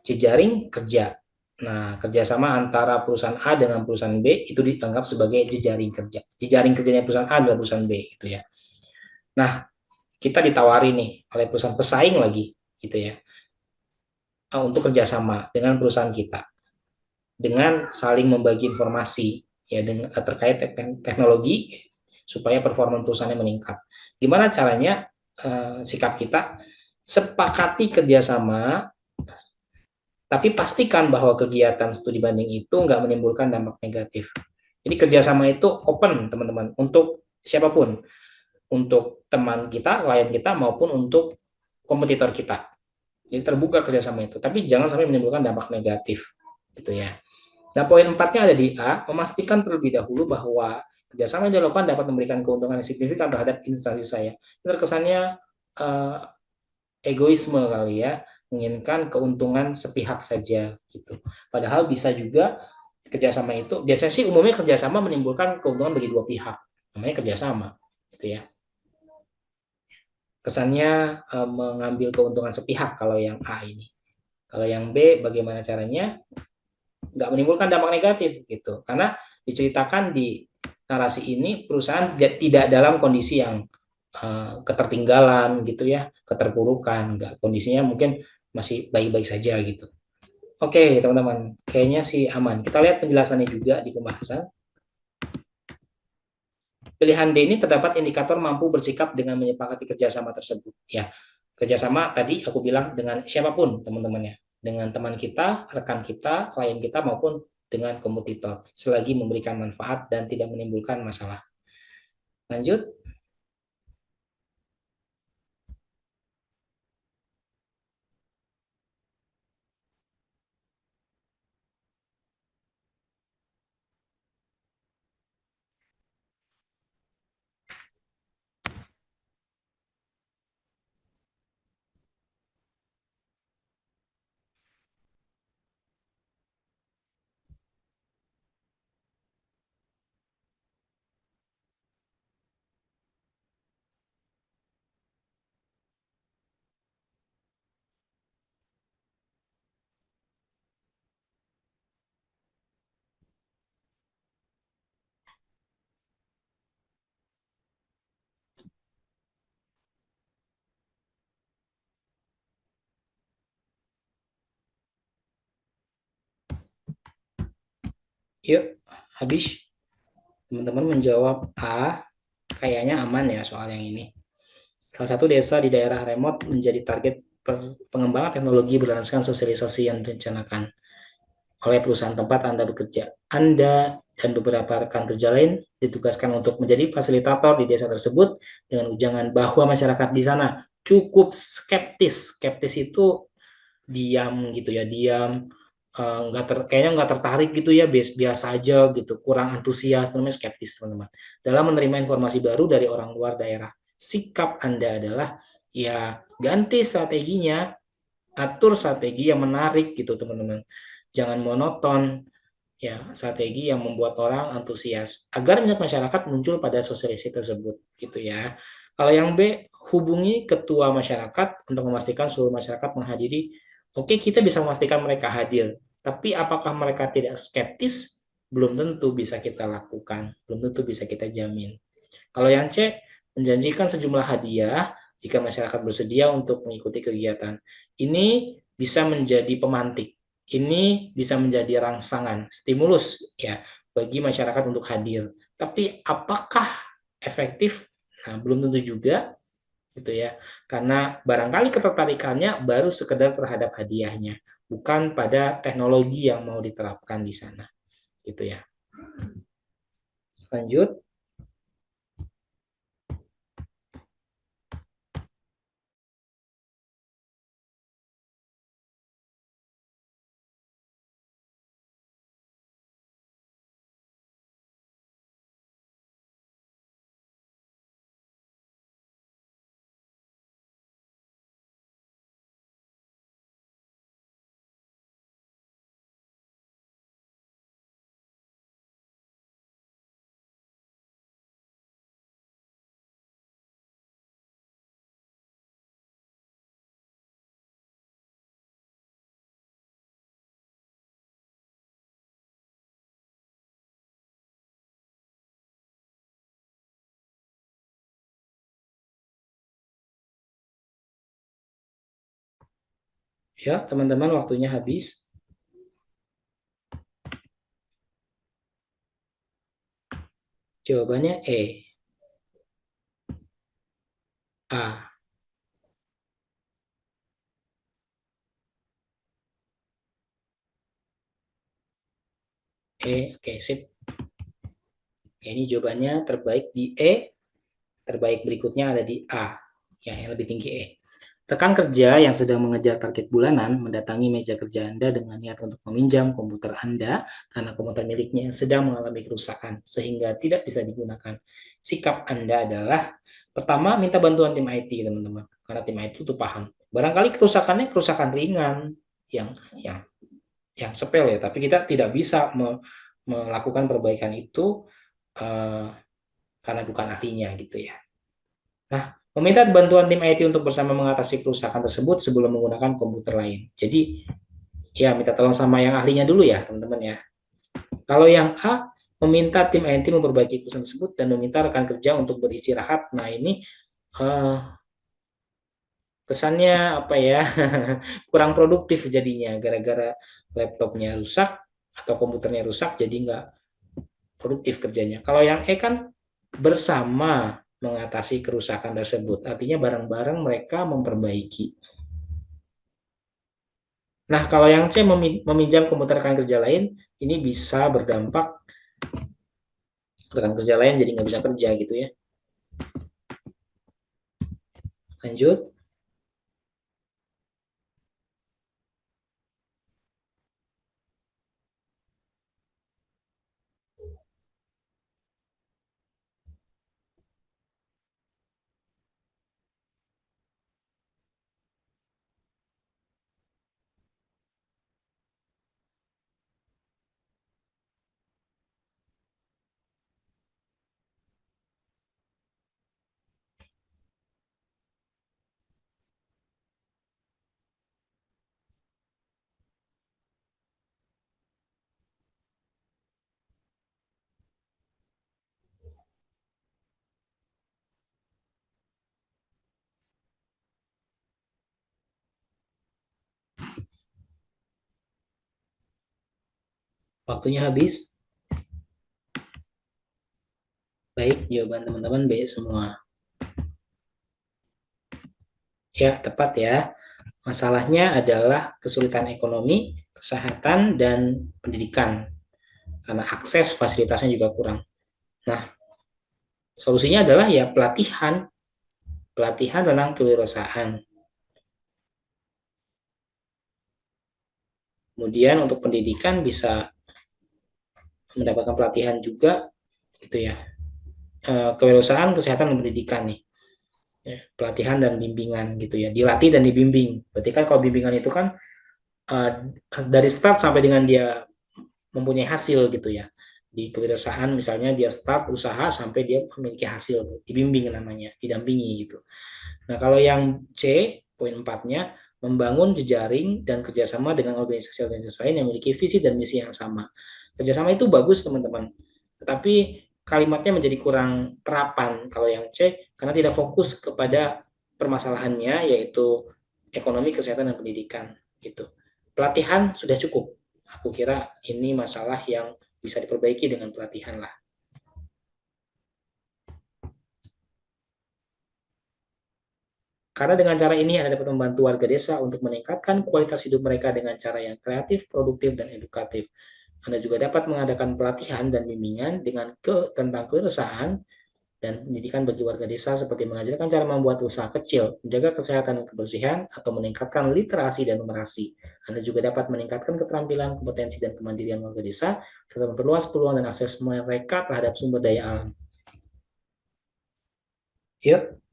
Jejaring kerja. Nah, kerjasama antara perusahaan A dengan perusahaan B itu dianggap sebagai jejaring kerja. Jejaring kerjanya perusahaan A dan perusahaan B, gitu ya. Nah, kita ditawari nih oleh perusahaan pesaing lagi, gitu ya, untuk kerjasama dengan perusahaan kita, dengan saling membagi informasi ya dengan terkait teknologi supaya performa perusahaannya meningkat. Gimana caranya? Sikap kita sepakati kerjasama, tapi pastikan bahwa kegiatan studi banding itu nggak menimbulkan dampak negatif. Jadi kerjasama itu open, teman-teman, untuk siapapun, untuk teman kita, klien kita, maupun untuk kompetitor kita. Jadi terbuka kerjasama itu, tapi jangan sampai menimbulkan dampak negatif, gitu ya. Nah, poin 4-nya ada di A, memastikan terlebih dahulu bahwa kerjasama yang dilakukan dapat memberikan keuntungan yang signifikan terhadap instansi saya. Terkesannya uh, egoisme kali ya, menginginkan keuntungan sepihak saja gitu. Padahal bisa juga kerjasama itu, biasanya sih umumnya kerjasama menimbulkan keuntungan bagi dua pihak, namanya kerjasama, gitu ya. Kesannya mengambil keuntungan sepihak kalau yang A ini. Kalau yang B, bagaimana caranya? Nggak menimbulkan dampak negatif gitu, karena diceritakan di narasi ini perusahaan tidak dalam kondisi yang ketertinggalan gitu ya, keterpurukan, nggak, kondisinya mungkin masih baik-baik saja gitu. Oke teman-teman, kayaknya sih aman. Kita lihat penjelasannya juga di pembahasan. Pilihan D ini terdapat indikator mampu bersikap dengan menyepakati kerjasama tersebut. Ya, kerjasama tadi aku bilang dengan siapapun teman-temannya, dengan teman kita, rekan kita, klien kita, maupun dengan kompetitor, selagi memberikan manfaat dan tidak menimbulkan masalah. Lanjut. Yuk, habis. Teman-teman menjawab A, kayaknya aman ya soal yang ini. Salah satu desa di daerah remote menjadi target pengembangan teknologi berdasarkan sosialisasi yang direncanakan oleh perusahaan tempat Anda bekerja. Anda dan beberapa rekan kerja lain ditugaskan untuk menjadi fasilitator di desa tersebut dengan ujangan bahwa masyarakat di sana cukup skeptis. Skeptis itu diam gitu ya, diam, kayaknya nggak tertarik gitu ya, biasa aja gitu, kurang antusias, namanya skeptis teman-teman, dalam menerima informasi baru dari orang luar daerah. Sikap Anda adalah ya ganti strateginya, atur strategi yang menarik gitu teman-teman, jangan monoton ya, strategi yang membuat orang antusias agar minat masyarakat muncul pada sosialisasi tersebut gitu ya. Kalau yang B, hubungi ketua masyarakat untuk memastikan seluruh masyarakat menghadiri. Oke, kita bisa memastikan mereka hadir, tapi apakah mereka tidak skeptis? Belum tentu bisa kita lakukan, belum tentu bisa kita jamin. Kalau yang C, menjanjikan sejumlah hadiah jika masyarakat bersedia untuk mengikuti kegiatan. Ini bisa menjadi pemantik. Ini bisa menjadi rangsangan, stimulus ya bagi masyarakat untuk hadir. Tapi apakah efektif? Nah, belum tentu juga gitu ya. Karena barangkali ketertarikannya baru sekedar terhadap hadiahnya, bukan pada teknologi yang mau diterapkan di sana. Gitu ya. Lanjut. Ya, teman-teman, waktunya habis. Jawabannya E. A. E. Oke, sip. Oke, ini jawabannya terbaik di E. Terbaik berikutnya ada di A. Ya, yang lebih tinggi E. Rekan kerja yang sedang mengejar target bulanan mendatangi meja kerja Anda dengan niat untuk meminjam komputer Anda karena komputer miliknya sedang mengalami kerusakan sehingga tidak bisa digunakan. Sikap Anda adalah pertama minta bantuan tim IT, teman-teman, karena tim IT itu paham. Barangkali kerusakannya kerusakan ringan yang yang yang sepele, tapi kita tidak bisa melakukan perbaikan itu eh, karena bukan ahlinya gitu ya. Nah, meminta bantuan tim IT untuk bersama mengatasi kerusakan tersebut sebelum menggunakan komputer lain. Jadi, ya minta tolong sama yang ahlinya dulu ya, teman-teman ya. Kalau yang A, meminta tim IT memperbaiki kerusakan tersebut dan meminta rekan kerja untuk beristirahat. Nah, ini eh, kesannya apa ya? Kurang produktif jadinya gara-gara laptopnya rusak atau komputernya rusak jadi nggak produktif kerjanya. Kalau yang E kan bersama mengatasi kerusakan tersebut. Artinya bareng-bareng mereka memperbaiki. Nah, kalau yang C meminjam komputer rekan kerja lain, ini bisa berdampak rekan kerja lain jadi nggak bisa kerja gitu ya. Lanjut, waktunya habis. Baik, jawaban teman-teman B semua. Ya, tepat ya. Masalahnya adalah kesulitan ekonomi, kesehatan, dan pendidikan. Karena akses fasilitasnya juga kurang. Nah, solusinya adalah ya pelatihan. Pelatihan tentang kewirausahaan. Kemudian untuk pendidikan bisa mendapatkan pelatihan juga gitu ya. Kewirausahaan, kesehatan, dan pendidikan nih. Ya, pelatihan dan bimbingan gitu ya. Dilatih dan dibimbing. Berarti kan kalau bimbingan itu kan uh, dari start sampai dengan dia mempunyai hasil gitu ya. Di kewirausahaan misalnya dia start usaha sampai dia memiliki hasil, dibimbing namanya, didampingi gitu. Nah, kalau yang C, poin empatnya, membangun jejaring dan kerjasama dengan organisasi-organisasi lain yang memiliki visi dan misi yang sama. Kerjasama itu bagus, teman-teman. Tetapi kalimatnya menjadi kurang terapan kalau yang C, karena tidak fokus kepada permasalahannya, yaitu ekonomi, kesehatan, dan pendidikan. Gitu. Pelatihan sudah cukup. Aku kira ini masalah yang bisa diperbaiki dengan pelatihan lah. Karena dengan cara ini Anda dapat membantu warga desa untuk meningkatkan kualitas hidup mereka dengan cara yang kreatif, produktif, dan edukatif. Anda juga dapat mengadakan pelatihan dan bimbingan tentang kewirausahaan dan pendidikan bagi warga desa seperti mengajarkan cara membuat usaha kecil, menjaga kesehatan dan kebersihan, atau meningkatkan literasi dan numerasi. Anda juga dapat meningkatkan keterampilan, kompetensi, dan kemandirian warga desa, serta memperluas peluang dan akses mereka terhadap sumber daya alam. Yuk,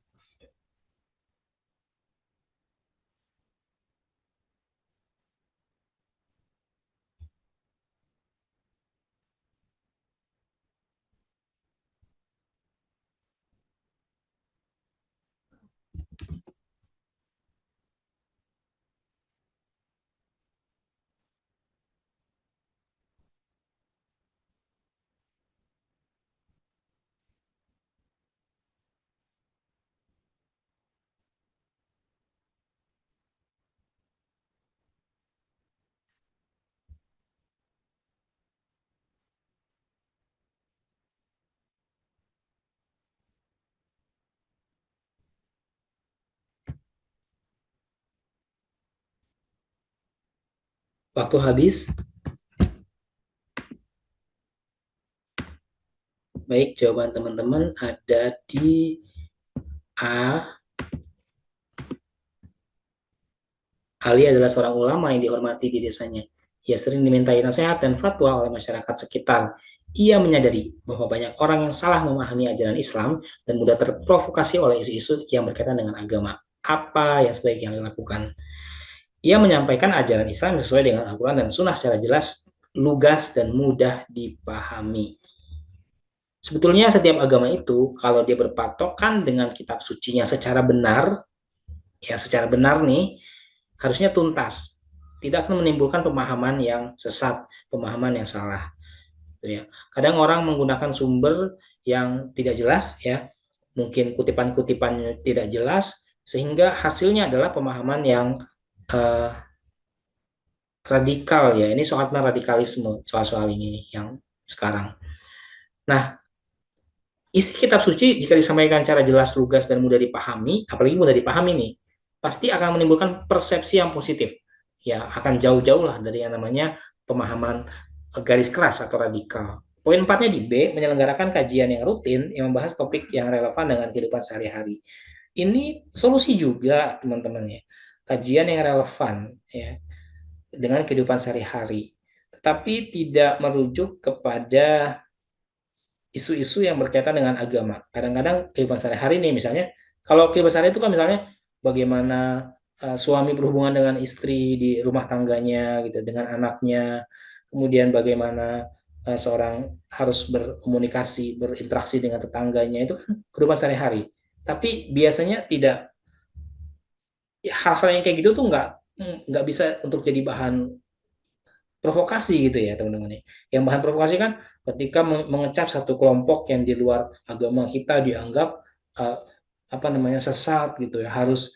Waktu habis. Baik, jawaban teman-teman ada di A. Ali adalah seorang ulama yang dihormati di desanya. Ia sering dimintai nasihat dan fatwa oleh masyarakat sekitar. Ia menyadari bahwa banyak orang yang salah memahami ajaran Islam dan mudah terprovokasi oleh isu-isu yang berkaitan dengan agama. Apa yang sebaiknya dilakukan? Ia menyampaikan ajaran Islam sesuai dengan Al-Quran dan Sunnah secara jelas, lugas, dan mudah dipahami. Sebetulnya setiap agama itu, kalau dia berpatokan dengan kitab sucinya secara benar, ya secara benar nih, harusnya tuntas. Tidak akan menimbulkan pemahaman yang sesat, pemahaman yang salah. Gitu ya. Kadang orang menggunakan sumber yang tidak jelas, ya, mungkin kutipan-kutipannya tidak jelas, sehingga hasilnya adalah pemahaman yang uh, radikal ya. Ini soalnya radikalisme soal-soal ini nih yang sekarang. Nah, isi kitab suci jika disampaikan secara jelas, lugas, dan mudah dipahami, apalagi mudah dipahami nih, pasti akan menimbulkan persepsi yang positif. Ya, akan jauh-jauh lah dari yang namanya pemahaman garis keras atau radikal. Poin 4-nya di B, menyelenggarakan kajian yang rutin yang membahas topik yang relevan dengan kehidupan sehari-hari. Ini solusi juga, teman-teman ya. Kajian yang relevan ya dengan kehidupan sehari-hari. Tetapi tidak merujuk kepada isu-isu yang berkaitan dengan agama. Kadang-kadang kehidupan sehari-hari nih misalnya, kalau kehidupan sehari itu kan misalnya bagaimana suami berhubungan dengan istri di rumah tangganya gitu, dengan anaknya, kemudian bagaimana seorang harus berkomunikasi, berinteraksi dengan tetangganya, itu kan kehidupan sehari-hari. Tapi biasanya tidak, ya, hal-hal yang kayak gitu tuh nggak bisa untuk jadi bahan provokasi gitu ya teman-teman ya. Yang bahan provokasi kan ketika mengecap satu kelompok yang di luar agama kita dianggap uh, apa namanya sesat gitu ya, harus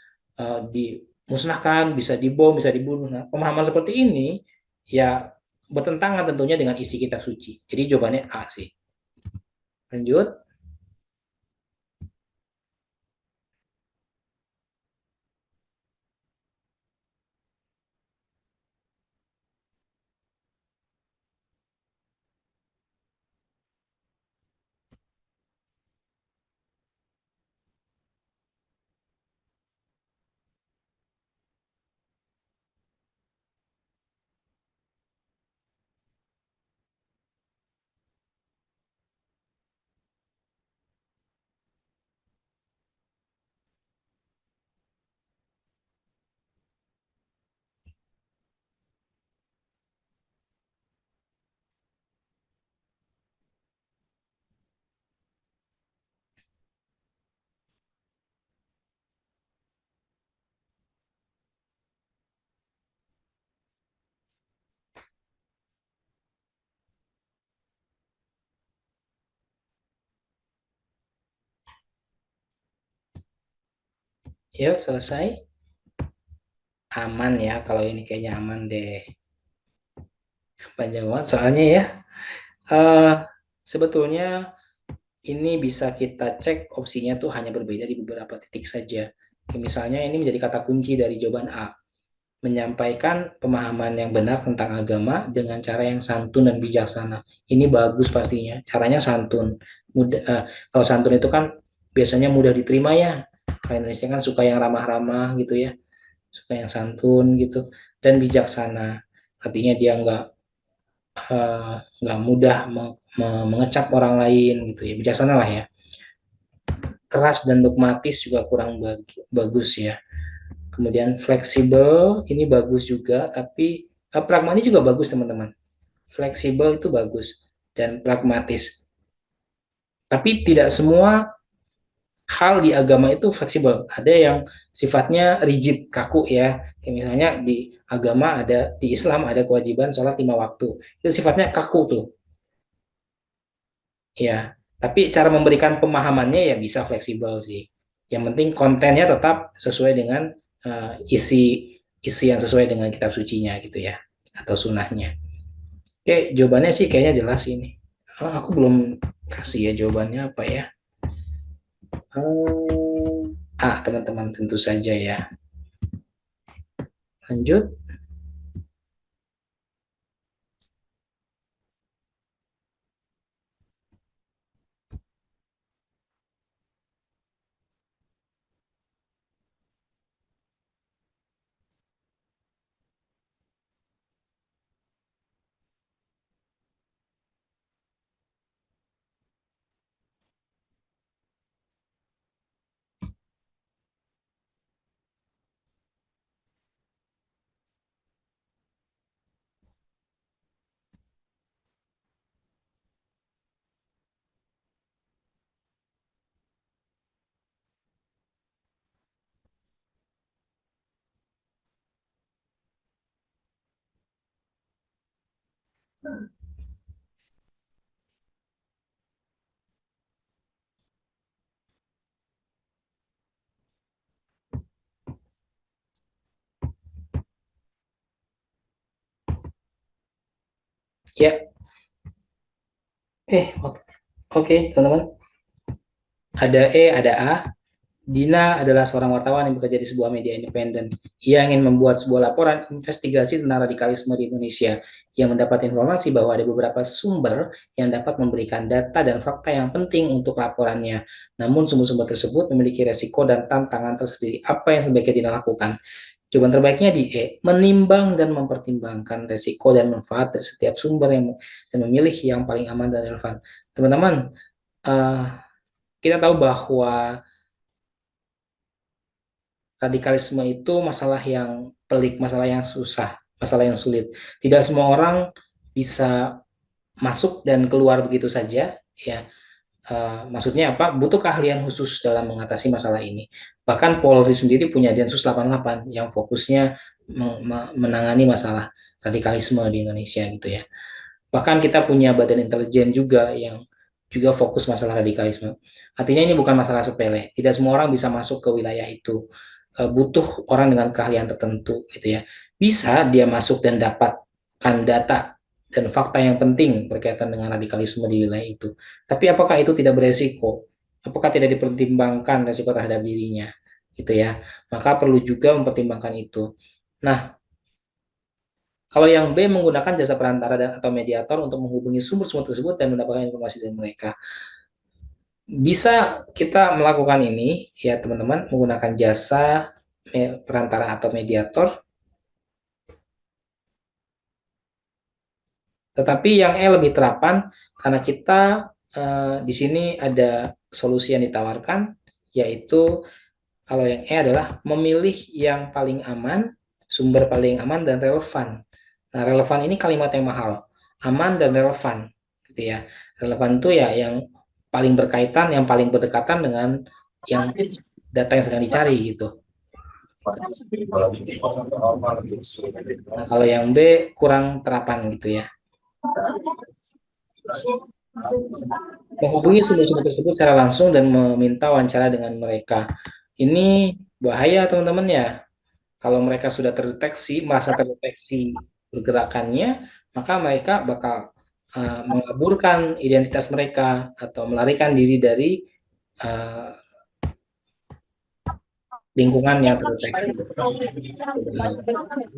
dimusnahkan, bisa dibom, bisa dibunuh. Nah, pemahaman seperti ini ya bertentangan tentunya dengan isi kitab suci. Jadi jawabannya A sih. Lanjut. Yuk selesai. Aman ya, kalau ini kayaknya aman deh. Panjang banget soalnya ya. Eh Sebetulnya ini bisa kita cek opsinya tuh hanya berbeda di beberapa titik saja. Misalnya ini menjadi kata kunci dari jawaban A. Menyampaikan pemahaman yang benar tentang agama dengan cara yang santun dan bijaksana. Ini bagus pastinya. Caranya santun. Kalau santun itu kan biasanya mudah diterima ya. Kalau Indonesia kan suka yang ramah-ramah gitu ya. Suka yang santun gitu. Dan bijaksana. Artinya dia nggak mudah mengecap orang lain gitu ya. Bijaksana lah ya. Keras dan dogmatis juga kurang bagus ya. Kemudian fleksibel ini bagus juga, tapi pragmatis juga bagus teman-teman. Fleksibel itu bagus dan pragmatis. Tapi tidak semua hal di agama itu fleksibel. Ada yang sifatnya rigid, kaku ya. Kayak misalnya di agama ada, di Islam ada kewajiban sholat 5 waktu. Itu sifatnya kaku tuh. Ya, tapi cara memberikan pemahamannya ya bisa fleksibel sih. Yang penting kontennya tetap sesuai dengan isi isi yang sesuai dengan kitab sucinya gitu ya, atau sunnahnya. Oke, jawabannya sih kayaknya jelas ini. Aku belum kasih ya jawabannya apa ya. Teman-teman tentu saja ya. Lanjut. Ya, oke, oke, teman-teman. Ada ada A. Dina adalah seorang wartawan yang bekerja di sebuah media independen. Ia ingin membuat sebuah laporan investigasi tentang radikalisme di Indonesia. Ia mendapat informasi bahwa ada beberapa sumber yang dapat memberikan data dan fakta yang penting untuk laporannya. Namun sumber-sumber tersebut memiliki resiko dan tantangan tersendiri. Apa yang sebaiknya Dina lakukan? Jawaban terbaiknya di E, menimbang dan mempertimbangkan resiko dan manfaat dari setiap sumber dan memilih yang paling aman dan relevan. Teman-teman, eh, kita tahu bahwa radikalisme itu masalah yang pelik, masalah yang susah, masalah yang sulit. Tidak semua orang bisa masuk dan keluar begitu saja, ya. Maksudnya apa? Butuh keahlian khusus dalam mengatasi masalah ini. Bahkan Polri sendiri punya Densus 88 yang fokusnya menangani masalah radikalisme di Indonesia gitu ya. Bahkan kita punya badan intelijen juga yang juga fokus masalah radikalisme. Artinya ini bukan masalah sepele. Tidak semua orang bisa masuk ke wilayah itu. Butuh orang dengan keahlian tertentu gitu ya. Bisa dia masuk dan dapatkan data dan fakta yang penting berkaitan dengan radikalisme di wilayah itu. Tapi apakah itu tidak beresiko? Apakah tidak dipertimbangkan resiko terhadap dirinya? Gitu ya. Maka perlu juga mempertimbangkan itu. Nah, kalau yang B menggunakan jasa perantara dan atau mediator untuk menghubungi sumber-sumber tersebut dan mendapatkan informasi dari mereka. Bisa kita melakukan ini ya teman-teman menggunakan jasa perantara atau mediator. Tetapi yang E lebih terapan karena kita di sini ada solusi yang ditawarkan yaitu kalau yang E adalah memilih yang paling aman, sumber paling aman dan relevan. Nah, relevan ini kalimat yang mahal. Aman dan relevan, gitu ya. Relevan itu ya yang paling berkaitan, yang paling berdekatan dengan yang data yang sedang dicari gitu. Nah, kalau yang B kurang terapan gitu ya. Menghubungi sumber-sumber tersebut secara langsung dan meminta wawancara dengan mereka. Ini bahaya teman-teman ya. Kalau mereka sudah terdeteksi, merasa terdeteksi pergerakannya, maka mereka bakal mengaburkan identitas mereka atau melarikan diri dari uh, lingkungan yang terdeteksi.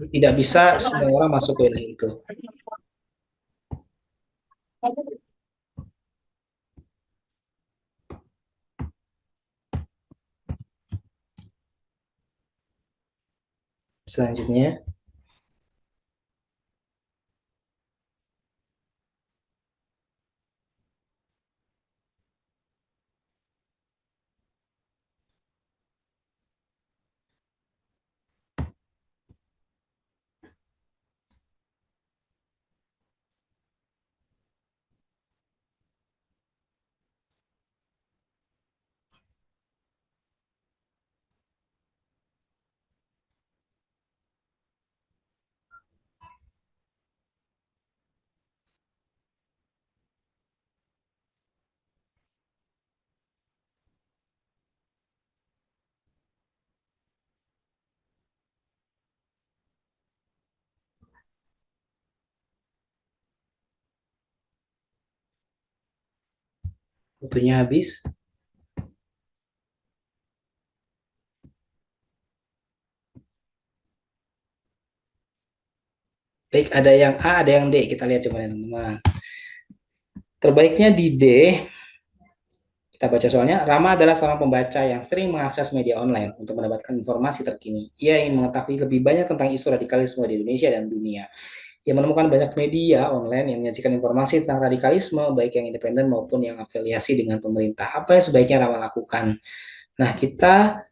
Tidak bisa semua orang masuk ke wilayah itu. Selanjutnya, waktunya habis. Baik, ada yang A, ada yang D. Kita lihat coba ya, teman-teman. Terbaiknya di D, kita baca soalnya. Rama adalah seorang pembaca yang sering mengakses media online untuk mendapatkan informasi terkini. Ia ingin mengetahui lebih banyak tentang isu radikalisme di Indonesia dan dunia. Ia menemukan banyak media online yang menyajikan informasi tentang radikalisme, baik yang independen maupun yang afiliasi dengan pemerintah. Apa yang sebaiknya Rama lakukan? Nah, kita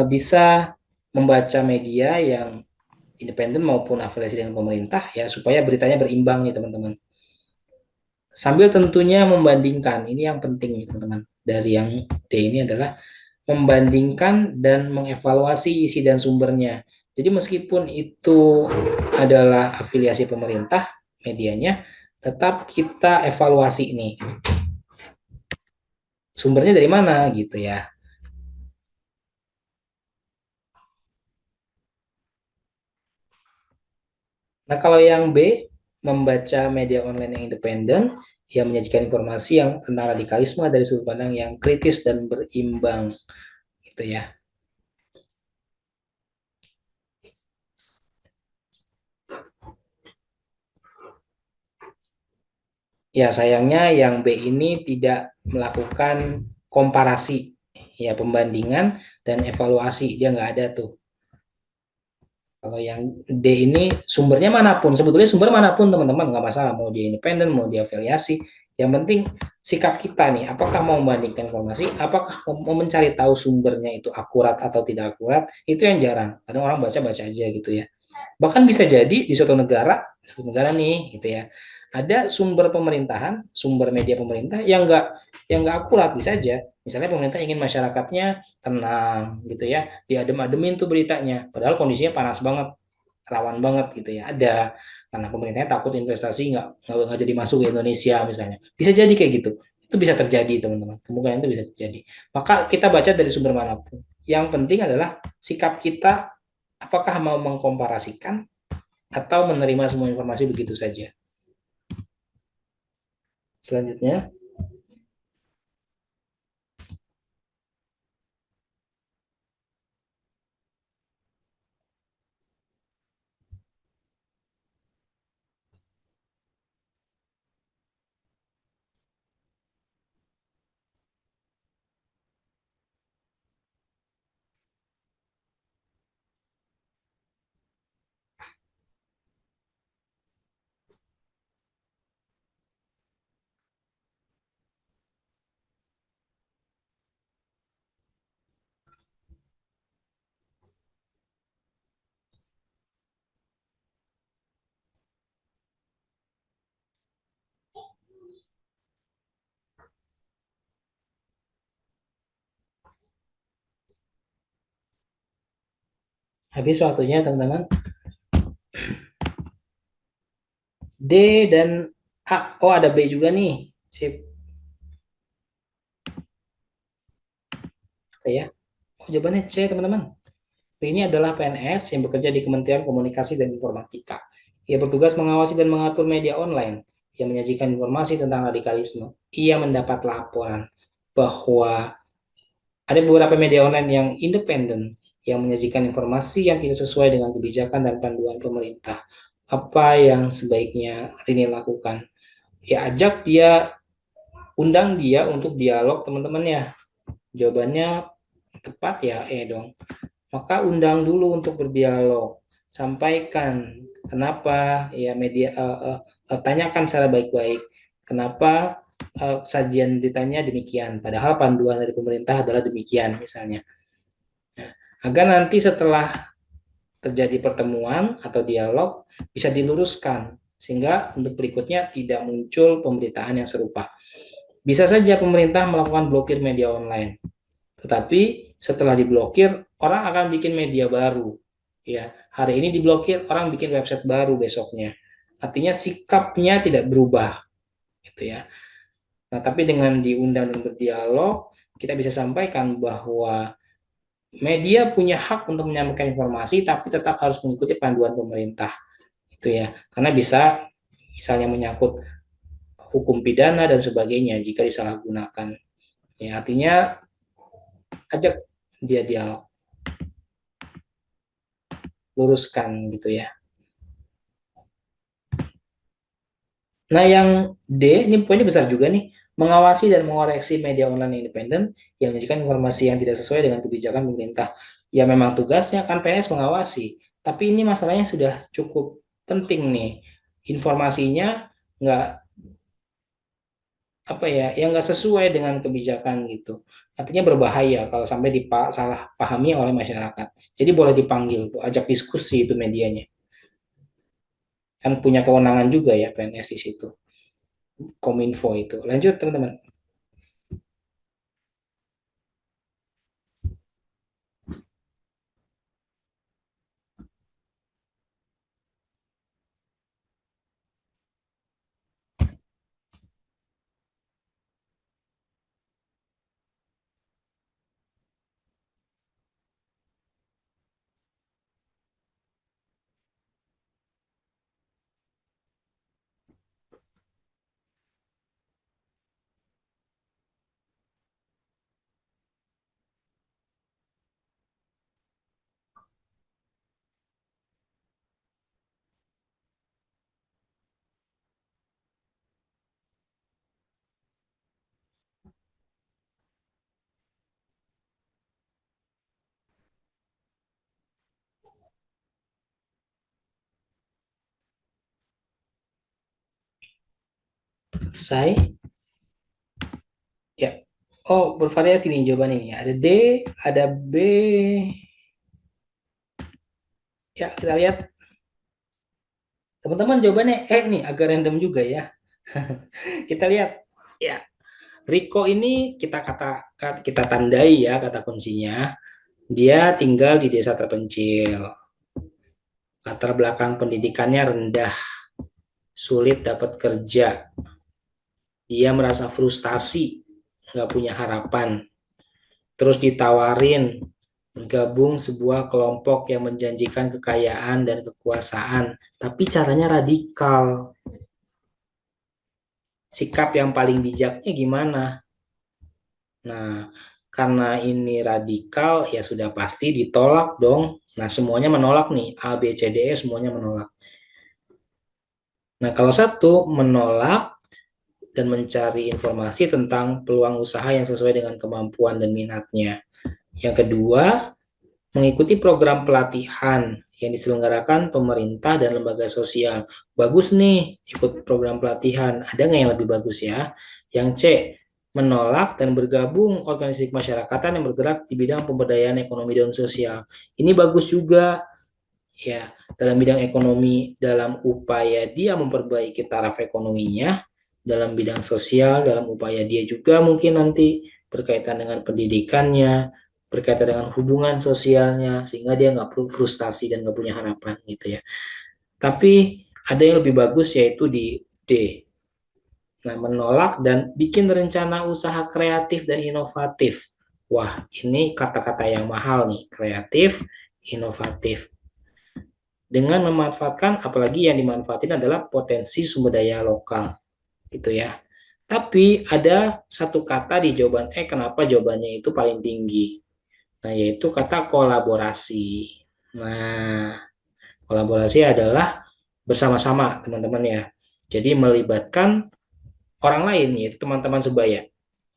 bisa membaca media yang independen maupun afiliasi dengan pemerintah ya supaya beritanya berimbang nih teman-teman. Sambil tentunya membandingkan, ini yang penting nih teman-teman. Dari yang D ini adalah membandingkan dan mengevaluasi isi dan sumbernya. Jadi meskipun itu adalah afiliasi pemerintah, medianya, tetap kita evaluasi nih, sumbernya dari mana gitu ya. Nah, kalau yang B, membaca media online yang independen, yang menyajikan informasi yang tentang radikalisme dari sudut pandang yang kritis dan berimbang gitu ya. Ya, sayangnya yang B ini tidak melakukan komparasi, ya pembandingan dan evaluasi, dia nggak ada tuh. Kalau yang D ini sumbernya manapun, sebetulnya sumber manapun teman-teman nggak masalah, mau dia independen, mau dia afiliasi. Yang penting sikap kita nih, apakah mau membandingkan informasi, apakah mau mencari tahu sumbernya itu akurat atau tidak akurat, itu yang jarang. Kadang orang baca-baca aja gitu ya. Bahkan bisa jadi di suatu negara nih gitu ya, ada sumber pemerintahan, sumber media pemerintah yang nggak akurat, bisa aja. Misalnya pemerintah ingin masyarakatnya tenang gitu ya, diadem-ademin tuh beritanya, padahal kondisinya panas banget, rawan banget gitu ya. Ada karena pemerintahnya takut investasi nggak jadi masuk ke Indonesia misalnya. Bisa jadi kayak gitu. Itu bisa terjadi teman-teman. Kemungkinan itu bisa terjadi. Maka kita baca dari sumber manapun. Yang penting adalah sikap kita, apakah mau mengkomparasikan atau menerima semua informasi begitu saja. Selanjutnya, habis waktunya teman-teman. D dan A. Oh, ada B juga nih. Sip. Oke ya. Oh, jawabannya C, teman-teman. Ini adalah PNS yang bekerja di Kementerian Komunikasi dan Informatika. Ia bertugas mengawasi dan mengatur media online yang menyajikan informasi tentang radikalisme. Ia mendapat laporan bahwa ada beberapa media online yang independen yang menyajikan informasi yang tidak sesuai dengan kebijakan dan panduan pemerintah. Apa yang sebaiknya Rini lakukan? Ya, ajak dia, undang dia untuk dialog teman-temannya. Jawabannya tepat ya, dong. Maka undang dulu untuk berdialog, sampaikan kenapa ya media, tanyakan secara baik-baik kenapa sajian ditanya demikian, padahal panduan dari pemerintah adalah demikian misalnya. Nah, agar nanti setelah terjadi pertemuan atau dialog bisa diluruskan sehingga untuk berikutnya tidak muncul pemberitaan yang serupa. Bisa saja pemerintah melakukan blokir media online, tetapi setelah diblokir, orang akan bikin media baru. Ya, hari ini diblokir, orang bikin website baru besoknya. Artinya sikapnya tidak berubah, gitu ya. Nah, tapi dengan diundang dan berdialog, kita bisa sampaikan bahwa media punya hak untuk menyampaikan informasi, tapi tetap harus mengikuti panduan pemerintah, itu ya. Karena bisa misalnya menyangkut hukum pidana dan sebagainya jika disalahgunakan. Ya, artinya ajak dia dialog, luruskan gitu ya. Nah, yang D, ini poinnya besar juga nih. Mengawasi dan mengoreksi media online yang independen yang menunjukkan informasi yang tidak sesuai dengan kebijakan pemerintah. Ya memang tugasnya kan PNS mengawasi. Tapi ini masalahnya sudah cukup penting nih. Informasinya nggak apa ya, yang nggak sesuai dengan kebijakan gitu. Artinya berbahaya kalau sampai salah pahami oleh masyarakat. Jadi boleh dipanggil tuh, ajak diskusi itu medianya. Kan punya kewenangan juga ya PNS di situ. Kominfo itu. Lanjut teman-teman. Selesai. Ya. Oh, bervariasi nih jawaban ini. Ada D, ada B. Ya, kita lihat. Teman-teman jawabannya nih agak random juga ya. Kita lihat. Ya, Riko ini kita tandai ya kata kuncinya. Dia tinggal di desa terpencil. Latar belakang pendidikannya rendah, sulit dapat kerja. Dia merasa frustasi, nggak punya harapan. Terus ditawarin bergabung sebuah kelompok yang menjanjikan kekayaan dan kekuasaan, tapi caranya radikal. Sikap yang paling bijaknya gimana? Nah, karena ini radikal, ya sudah pasti ditolak dong. Nah, semuanya menolak nih, A, B, C, D, E semuanya menolak. Nah, kalau satu menolak dan mencari informasi tentang peluang usaha yang sesuai dengan kemampuan dan minatnya. Yang kedua, mengikuti program pelatihan yang diselenggarakan pemerintah dan lembaga sosial. Bagus nih, ikut program pelatihan. Ada nggak yang lebih bagus ya? Yang C, menolak dan bergabung organisasi kemasyarakatan yang bergerak di bidang pemberdayaan ekonomi dan sosial. Ini bagus juga, ya, dalam bidang ekonomi, dalam upaya dia memperbaiki taraf ekonominya, dalam bidang sosial, dalam upaya dia juga mungkin nanti berkaitan dengan pendidikannya, berkaitan dengan hubungan sosialnya, sehingga dia nggak perlu frustasi dan nggak punya harapan gitu ya. Tapi ada yang lebih bagus yaitu di D. Nah, menolak dan bikin rencana usaha kreatif dan inovatif. Wah, ini kata-kata yang mahal nih, kreatif, inovatif dengan memanfaatkan, apalagi yang dimanfaatin adalah potensi sumber daya lokal gitu ya. Tapi ada satu kata di jawaban kenapa jawabannya itu paling tinggi. Nah, yaitu kata kolaborasi. Nah, kolaborasi adalah bersama-sama teman-teman ya. Jadi melibatkan orang lain yaitu teman-teman sebaya.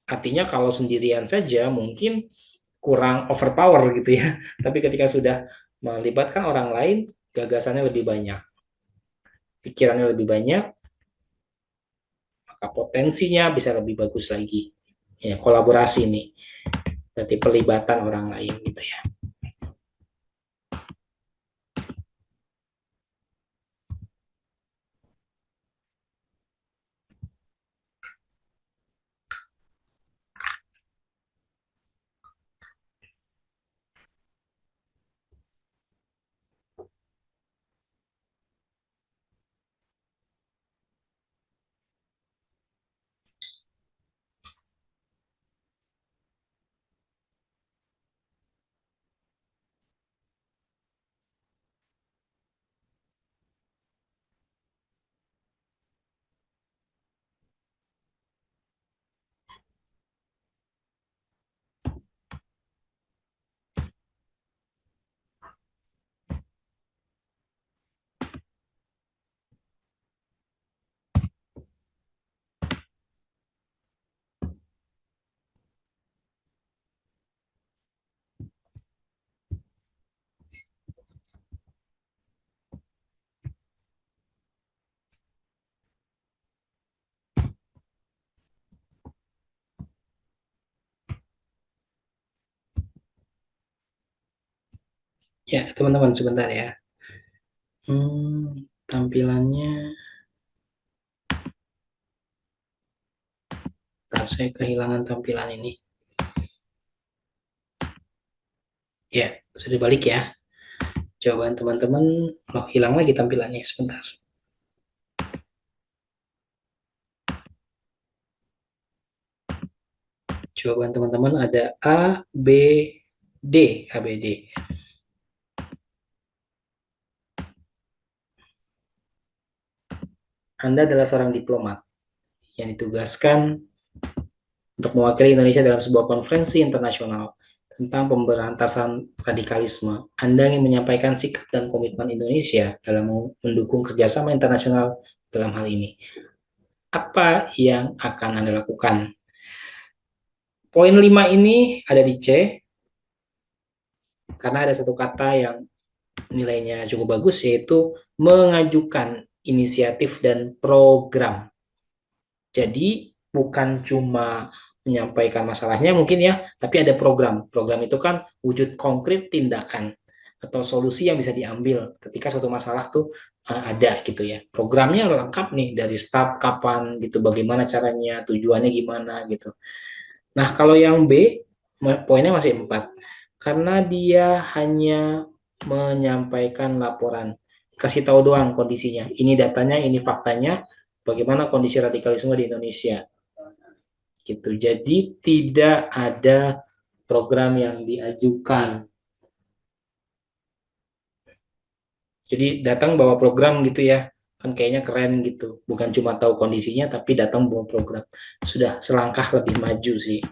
Artinya kalau sendirian saja mungkin kurang overpower gitu ya. Tapi ketika sudah melibatkan orang lain, gagasannya lebih banyak, pikirannya lebih banyak, maka potensinya bisa lebih bagus lagi. Ya, kolaborasi nih, berarti pelibatan orang lain gitu ya. Ya, teman-teman sebentar ya. Tampilannya, ntar saya kehilangan tampilan ini. Ya, sudah balik ya. Jawaban teman-teman, oh hilang lagi tampilannya sebentar. Jawaban teman-teman ada A, B, D, A, B, D. Anda adalah seorang diplomat yang ditugaskan untuk mewakili Indonesia dalam sebuah konferensi internasional tentang pemberantasan radikalisme. Anda ingin menyampaikan sikap dan komitmen Indonesia dalam mendukung kerjasama internasional dalam hal ini. Apa yang akan Anda lakukan? Poin 5 ini ada di C, karena ada satu kata yang nilainya cukup bagus, yaitu mengajukan inisiatif dan program. Jadi bukan cuma menyampaikan masalahnya mungkin ya, tapi ada program. Program itu kan wujud konkret tindakan atau solusi yang bisa diambil ketika suatu masalah tuh ada gitu ya. Programnya lengkap nih dari start kapan gitu, bagaimana caranya, tujuannya gimana gitu. Nah, kalau yang B, poinnya masih 4. Karena dia hanya menyampaikan laporan. Kasih tahu doang kondisinya. Ini datanya, ini faktanya, bagaimana kondisi radikalisme di Indonesia. Gitu. Jadi tidak ada program yang diajukan. Jadi datang bawa program gitu ya. Kan kayaknya keren gitu. Bukan cuma tahu kondisinya, tapi datang bawa program. Sudah selangkah lebih maju sih.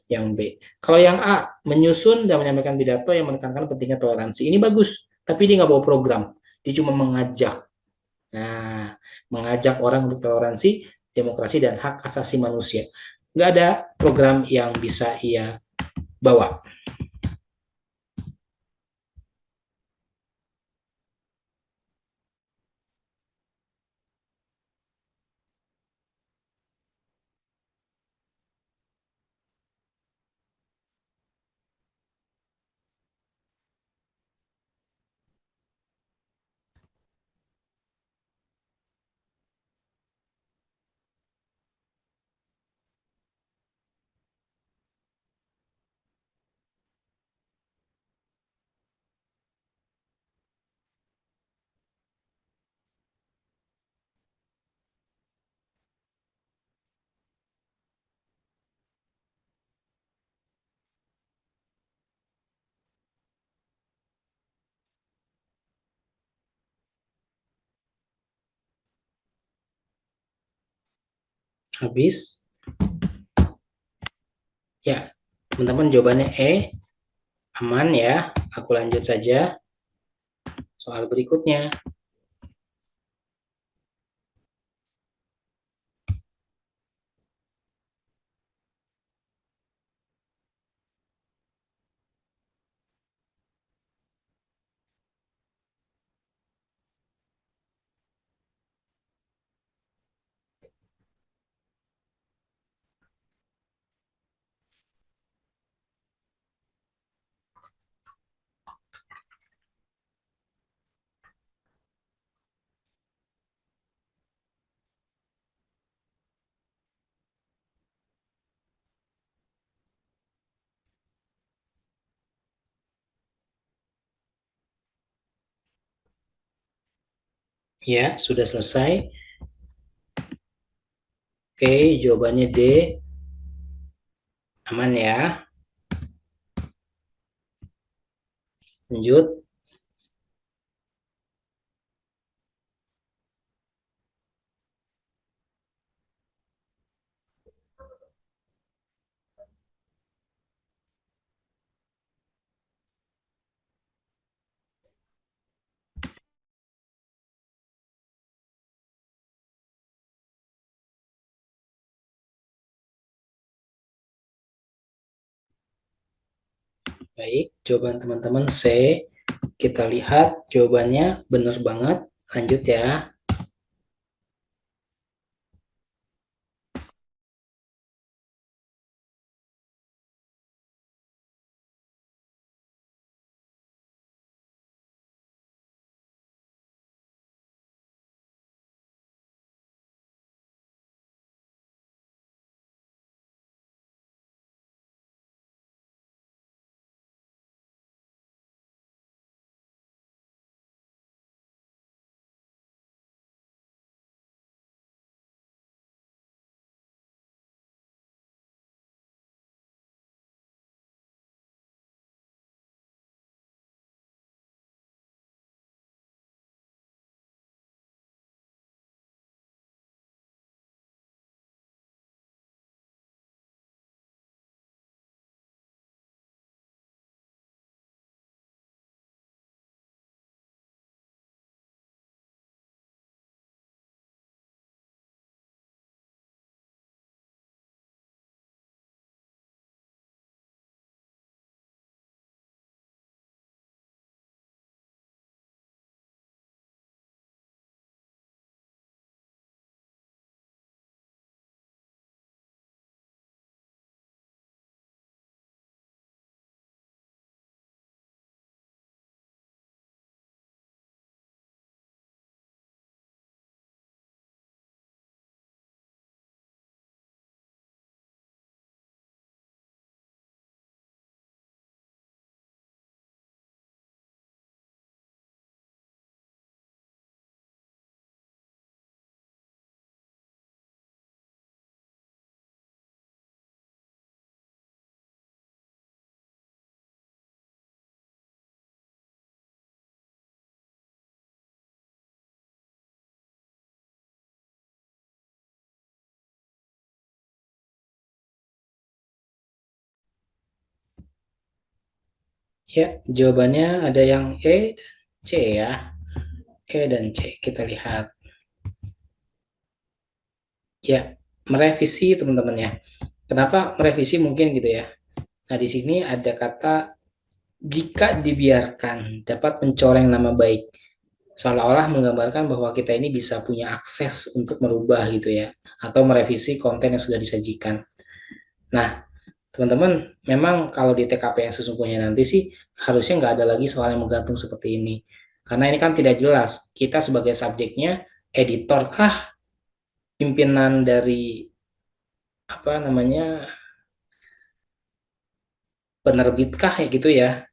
Yang B. Kalau yang A, menyusun dan menyampaikan pidato yang menekankan pentingnya toleransi. Ini bagus, tapi dia nggak bawa program. Dia cuma mengajak. Nah, mengajak orang untuk toleransi, demokrasi, dan hak asasi manusia. Nggak ada program yang bisa ia bawa. Habis, ya, teman-teman jawabannya E, aman ya. Aku lanjut saja soal berikutnya. Ya, sudah selesai. Oke, jawabannya D, aman ya. Lanjut. Baik, jawaban teman-teman C. Kita lihat jawabannya benar banget. Lanjut ya. Ya, jawabannya ada yang E dan C ya. E dan C. Kita lihat. Ya, merevisi teman-teman ya. Kenapa merevisi mungkin gitu ya. Nah, di sini ada kata jika dibiarkan dapat mencoreng nama baik. Seolah-olah menggambarkan bahwa kita ini bisa punya akses untuk merubah gitu ya. Atau merevisi konten yang sudah disajikan. Nah, teman-teman, memang kalau di TKP yang sesungguhnya nanti sih harusnya nggak ada lagi soal yang menggantung seperti ini. Karena ini kan tidak jelas. Kita sebagai subjeknya, editor kah, pimpinan dari apa namanya, penerbit kah ya gitu ya,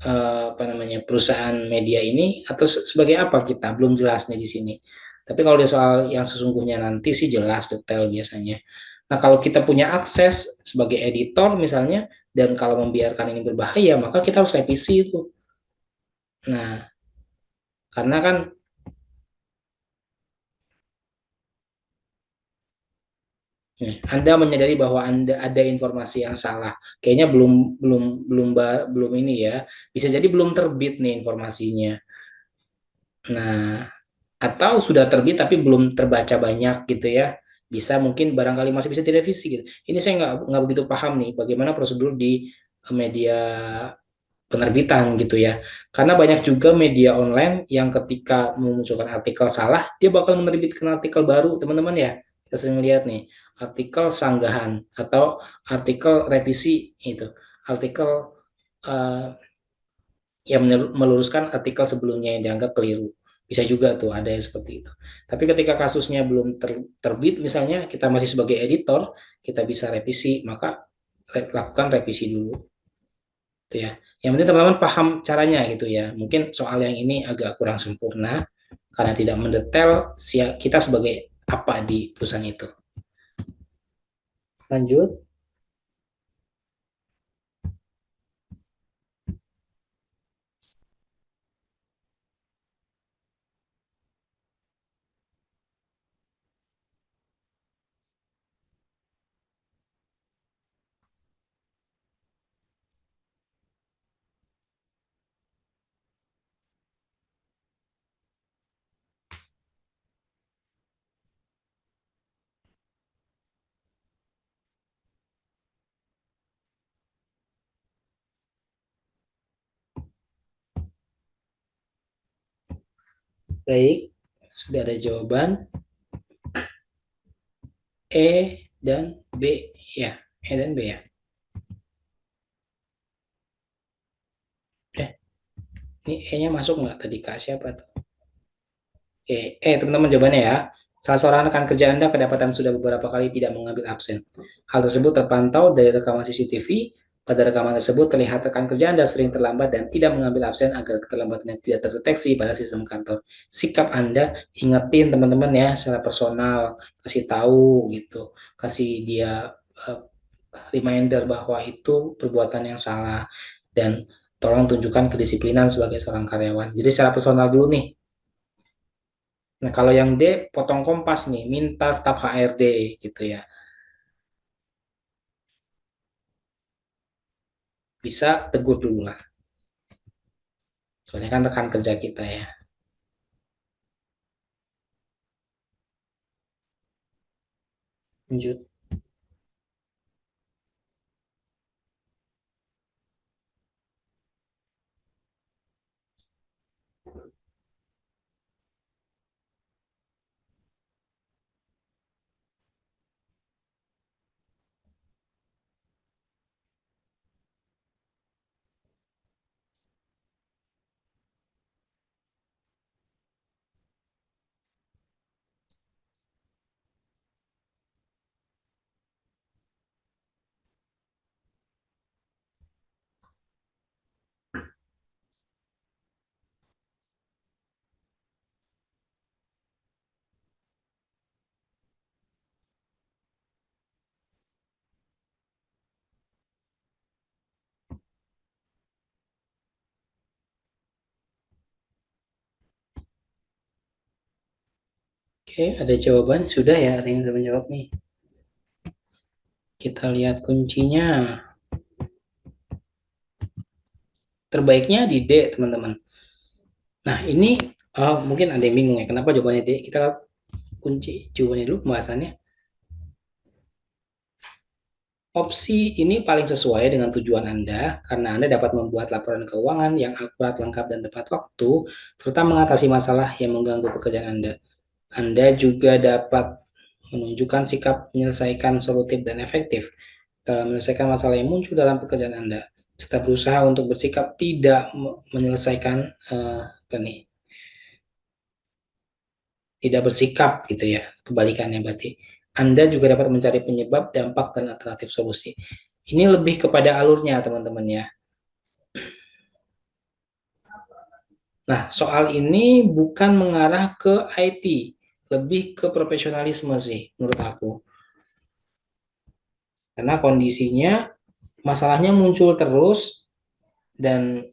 apa namanya, perusahaan media ini, atau sebagai apa kita belum jelas nih di sini. Tapi kalau di soal yang sesungguhnya nanti sih jelas detail biasanya. Nah, kalau kita punya akses sebagai editor misalnya, dan kalau membiarkan ini berbahaya, maka kita harus revisi itu. Nah, karena kan Anda menyadari bahwa Anda ada informasi yang salah. Kayaknya belum belum belum belum ini ya. Bisa jadi belum terbit nih informasinya. Nah, atau sudah terbit tapi belum terbaca banyak gitu ya. Bisa mungkin barangkali masih bisa direvisi gitu. Ini saya nggak begitu paham nih bagaimana prosedur di media penerbitan gitu ya. Karena banyak juga media online yang ketika memunculkan artikel salah, dia bakal menerbitkan artikel baru, teman-teman ya. Kita sering lihat nih, artikel sanggahan atau artikel revisi itu. Artikel uh, yang meluruskan artikel sebelumnya yang dianggap keliru. Bisa juga tuh ada yang seperti itu. Tapi ketika kasusnya belum terbit misalnya, kita masih sebagai editor, kita bisa revisi, maka lakukan revisi dulu gitu ya. Yang penting teman-teman paham caranya gitu ya. Mungkin soal yang ini agak kurang sempurna karena tidak mendetail kita sebagai apa di perusahaan itu. Lanjut. Baik, sudah ada jawaban E dan B ya. E dan B ya. Eh, ini E-nya masuk nggak tadi Kak? Siapa tuh? Oke, teman-teman jawabannya ya. Salah seorang rekan kerja Anda kedapatan sudah beberapa kali tidak mengambil absen. Hal tersebut terpantau dari rekaman CCTV. Pada rekaman tersebut terlihat rekan kerja Anda sering terlambat dan tidak mengambil absen agar keterlambatannya tidak terdeteksi pada sistem kantor. Sikap Anda, ingetin teman-teman ya secara personal, kasih tahu gitu, kasih dia uh, reminder bahwa itu perbuatan yang salah dan tolong tunjukkan kedisiplinan sebagai seorang karyawan. Jadi secara personal dulu nih. Nah, kalau yang D, potong kompas nih, minta staf HRD gitu ya. Bisa tegur dulu lah. Soalnya kan rekan kerja kita ya. Lanjut. Oke, ada jawaban. Sudah ya, ada yang sudah menjawab nih. Kita lihat kuncinya. Terbaiknya di D, teman-teman. Nah, ini mungkin ada yang bingung ya, kenapa jawabannya D? Kita lihat kunci jawabannya dulu pembahasannya. Opsi ini paling sesuai dengan tujuan Anda karena Anda dapat membuat laporan keuangan yang akurat, lengkap, dan tepat waktu, serta mengatasi masalah yang mengganggu pekerjaan Anda. Anda juga dapat menunjukkan sikap menyelesaikan solutif dan efektif dalam menyelesaikan masalah yang muncul dalam pekerjaan Anda, serta berusaha untuk bersikap tidak menyelesaikan apa nih, tidak bersikap gitu ya, kebalikannya berarti. Anda juga dapat mencari penyebab, dampak, dan alternatif solusi. Ini lebih kepada alurnya, teman-teman ya. Nah, soal ini bukan mengarah ke IT, lebih ke profesionalisme sih, menurut aku. Karena kondisinya, masalahnya muncul terus, dan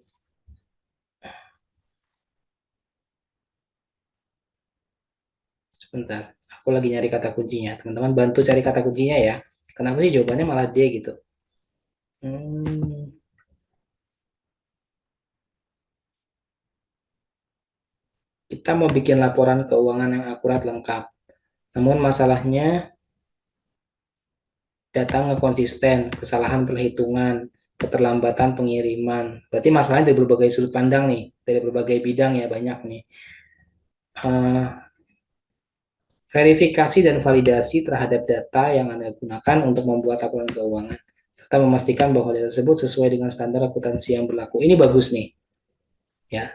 sebentar, aku lagi nyari kata kuncinya. Teman-teman bantu cari kata kuncinya ya. Kenapa sih jawabannya malah D gitu? Hmm, kita mau bikin laporan keuangan yang akurat lengkap. Namun masalahnya data nggak konsisten, kesalahan perhitungan, keterlambatan pengiriman. Berarti masalahnya dari berbagai sudut pandang nih, dari berbagai bidang ya banyak nih. Eh, Verifikasi dan validasi terhadap data yang Anda gunakan untuk membuat laporan keuangan, serta memastikan bahwa data tersebut sesuai dengan standar akuntansi yang berlaku. Ini bagus nih, ya.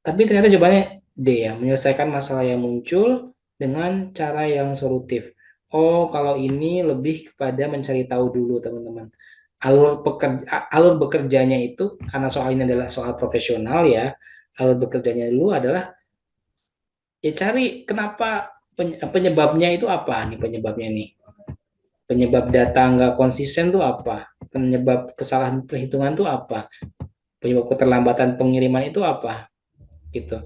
Tapi ternyata jawabannya D ya, menyelesaikan masalah yang muncul dengan cara yang solutif. Oh, kalau ini lebih kepada mencari tahu dulu, teman-teman. Alur bekerjanya itu, karena soal ini adalah soal profesional ya, alur bekerjanya dulu adalah, ya cari kenapa, penyebabnya itu apa nih penyebabnya nih. Penyebab data nggak konsisten tuh apa? Penyebab kesalahan perhitungan tuh apa? Penyebab keterlambatan pengiriman itu apa? Gitu.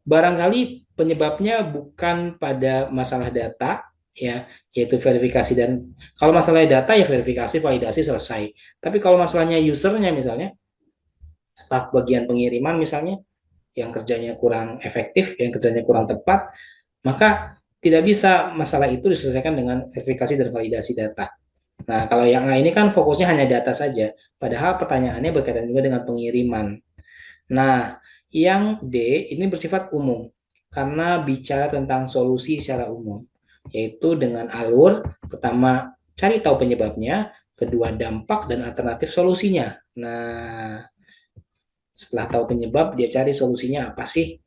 Barangkali penyebabnya bukan pada masalah data, ya, yaitu verifikasi, dan kalau masalah data ya verifikasi, validasi selesai. Tapi kalau masalahnya usernya misalnya, staf bagian pengiriman misalnya, yang kerjanya kurang efektif, yang kerjanya kurang tepat, maka tidak bisa masalah itu diselesaikan dengan verifikasi dan validasi data. Nah, kalau yang A ini kan fokusnya hanya data saja, padahal pertanyaannya berkaitan juga dengan pengiriman. Nah, yang D ini bersifat umum karena bicara tentang solusi secara umum, yaitu dengan alur, pertama cari tahu penyebabnya, kedua dampak dan alternatif solusinya. Nah, setelah tahu penyebab, dia cari solusinya apa sih,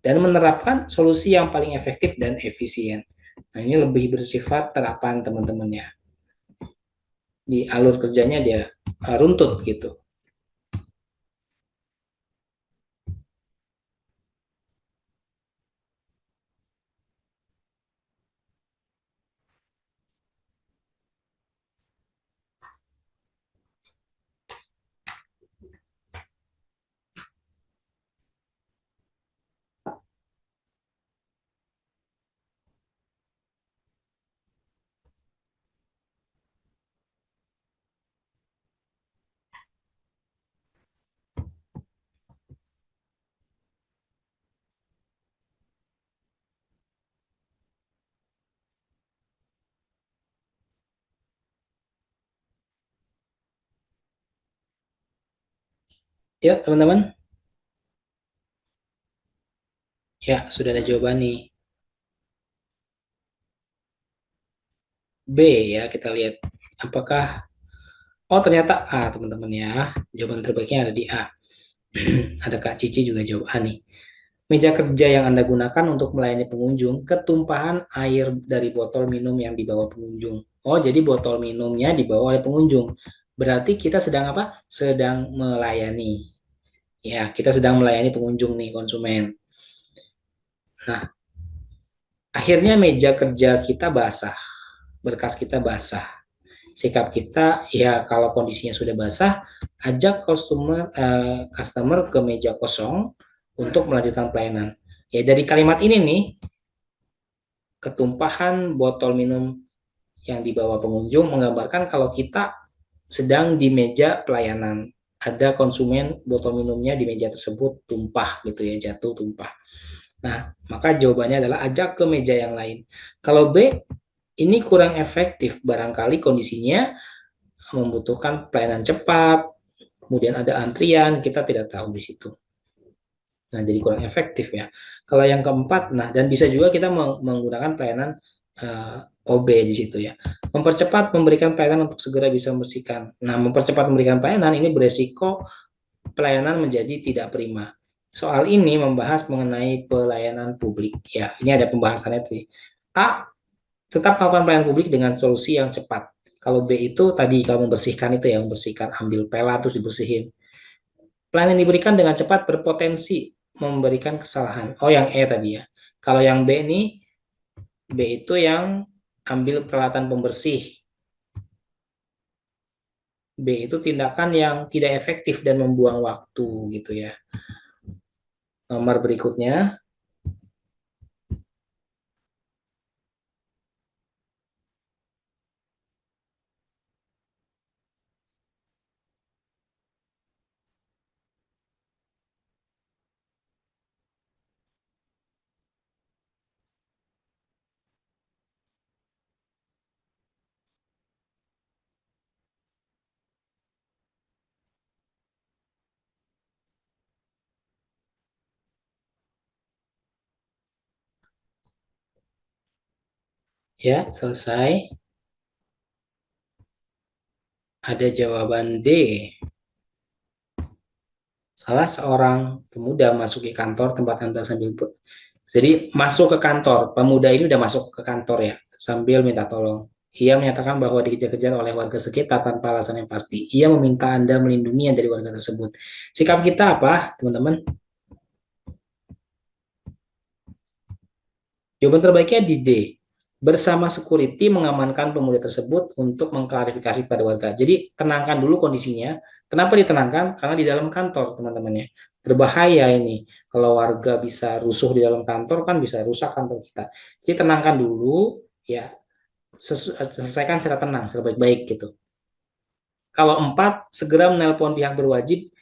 dan menerapkan solusi yang paling efektif dan efisien. Nah, ini lebih bersifat terapan teman-temannya. Di alur kerjanya dia runtut gitu. Ya, teman-teman. Ya, sudah ada jawaban nih. B ya, kita lihat apakah, oh ternyata A, teman-teman ya. Jawaban terbaiknya ada di A. Ada Kak Cici juga jawab A nih. Meja kerja yang Anda gunakan untuk melayani pengunjung, ketumpahan air dari botol minum yang dibawa pengunjung. Oh, jadi botol minumnya dibawa oleh pengunjung. Berarti kita sedang apa? Sedang melayani. Ya, kita sedang melayani pengunjung nih, konsumen. Nah, akhirnya meja kerja kita basah, berkas kita basah. Sikap kita ya, kalau kondisinya sudah basah, ajak customer ke meja kosong untuk melanjutkan pelayanan. Ya, dari kalimat ini nih, ketumpahan botol minum yang dibawa pengunjung menggambarkan kalau kita sedang di meja pelayanan. ada konsumen botol minumnya di meja tersebut tumpah gitu ya, jatuh tumpah. Nah, maka jawabannya adalah ajak ke meja yang lain. Kalau B, ini kurang efektif, barangkali kondisinya membutuhkan pelayanan cepat, kemudian ada antrian, kita tidak tahu di situ. Nah, jadi kurang efektif ya. Kalau yang keempat, nah dan bisa juga kita menggunakan pelayanan eh, OB di situ ya. Mempercepat memberikan pelayanan untuk segera bisa membersihkan. Nah, mempercepat memberikan pelayanan ini beresiko pelayanan menjadi tidak prima. Soal ini membahas mengenai pelayanan publik. Ya, ini ada pembahasannya tuh. A, tetap melakukan pelayanan publik dengan solusi yang cepat. Kalau B itu tadi kalau membersihkan itu ya, membersihkan, ambil pela terus dibersihin. Pelayanan yang diberikan dengan cepat berpotensi memberikan kesalahan. Oh, yang E tadi ya. Kalau yang B ini, B itu yang ambil peralatan pembersih. B itu tindakan yang tidak efektif dan membuang waktu gitu ya. Nomor berikutnya, ya selesai. Ada jawaban D. Salah seorang pemuda masuk ke kantor tempat Anda sambil jadi masuk ke kantor, pemuda ini udah masuk ke kantor ya, sambil minta tolong. Ia menyatakan bahwa dikejar-kejar oleh warga sekitar tanpa alasan yang pasti. Ia meminta Anda melindunginya dari warga tersebut. Sikap kita apa, teman-teman? Jawaban terbaiknya di D. Bersama security mengamankan pemuda tersebut untuk mengklarifikasi pada warga. Jadi tenangkan dulu kondisinya. Kenapa ditenangkan? Karena di dalam kantor, teman-temannya. Berbahaya ini. Kalau warga bisa rusuh di dalam kantor kan bisa rusak kantor kita. Jadi tenangkan dulu, ya selesaikan secara tenang, secara baik-baik gitu. Kalau empat, segera menelpon pihak berwajib.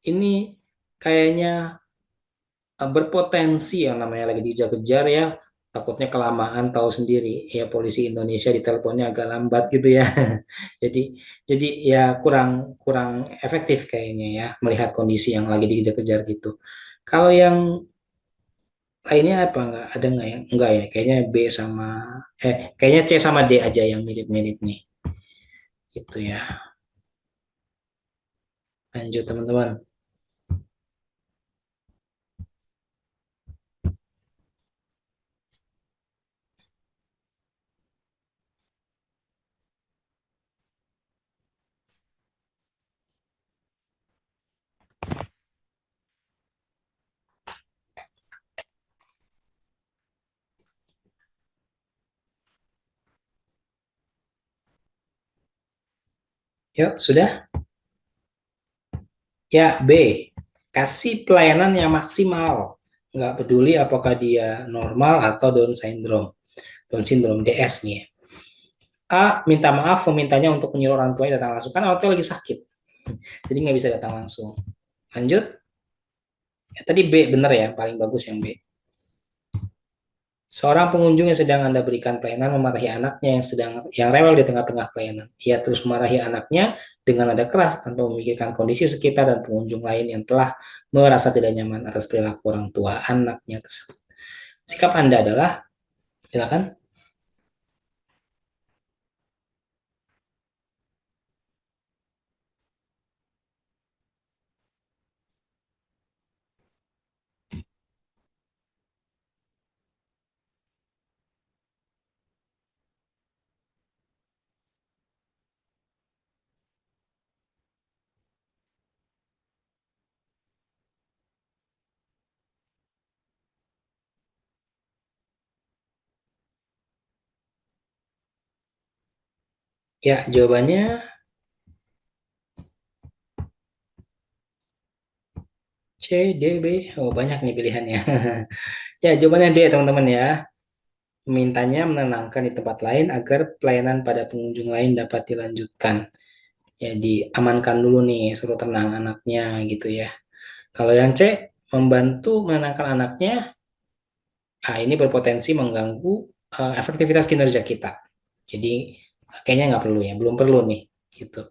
Ini kayaknya berpotensi yang namanya lagi dikejar-kejar ya, takutnya kelamaan, tahu sendiri ya polisi Indonesia di teleponnya agak lambat gitu ya. jadi jadi ya kurang kurang efektif kayaknya ya melihat kondisi yang lagi dikejar-kejar gitu. Kalau yang lainnya apa, nggak ada nggak ya, enggak ya, kayaknya B sama kayaknya C sama D aja yang mirip-mirip nih gitu ya. Lanjut teman-teman. Yuk sudah. Ya, B. Kasih pelayanan yang maksimal. Nggak peduli apakah dia normal atau Down syndrome. Down syndrome, DS nih ya. A. Minta maaf memintanya untuk menyuruh orang tuanya datang langsung. Kan orang tua lagi sakit. Jadi nggak bisa datang langsung. Lanjut. Ya, tadi B bener ya. Paling bagus yang B. Seorang pengunjung yang sedang Anda berikan pelayanan memarahi anaknya yang rewel di tengah-tengah pelayanan. Ia terus memarahi anaknya dengan nada keras tanpa memikirkan kondisi sekitar dan pengunjung lain yang telah merasa tidak nyaman atas perilaku orang tua anaknya tersebut. Sikap Anda adalah, silakan. Ya, jawabannya C, D, B. Oh, banyak nih pilihannya. Ya, jawabannya D, teman-teman ya. Mintanya menenangkan di tempat lain agar pelayanan pada pengunjung lain dapat dilanjutkan. Ya diamankan dulu nih, suruh tenang anaknya gitu ya. Kalau yang C, membantu menenangkan anaknya, ini berpotensi mengganggu efektivitas kinerja kita. Jadi kayaknya nggak perlu ya, belum perlu nih gitu.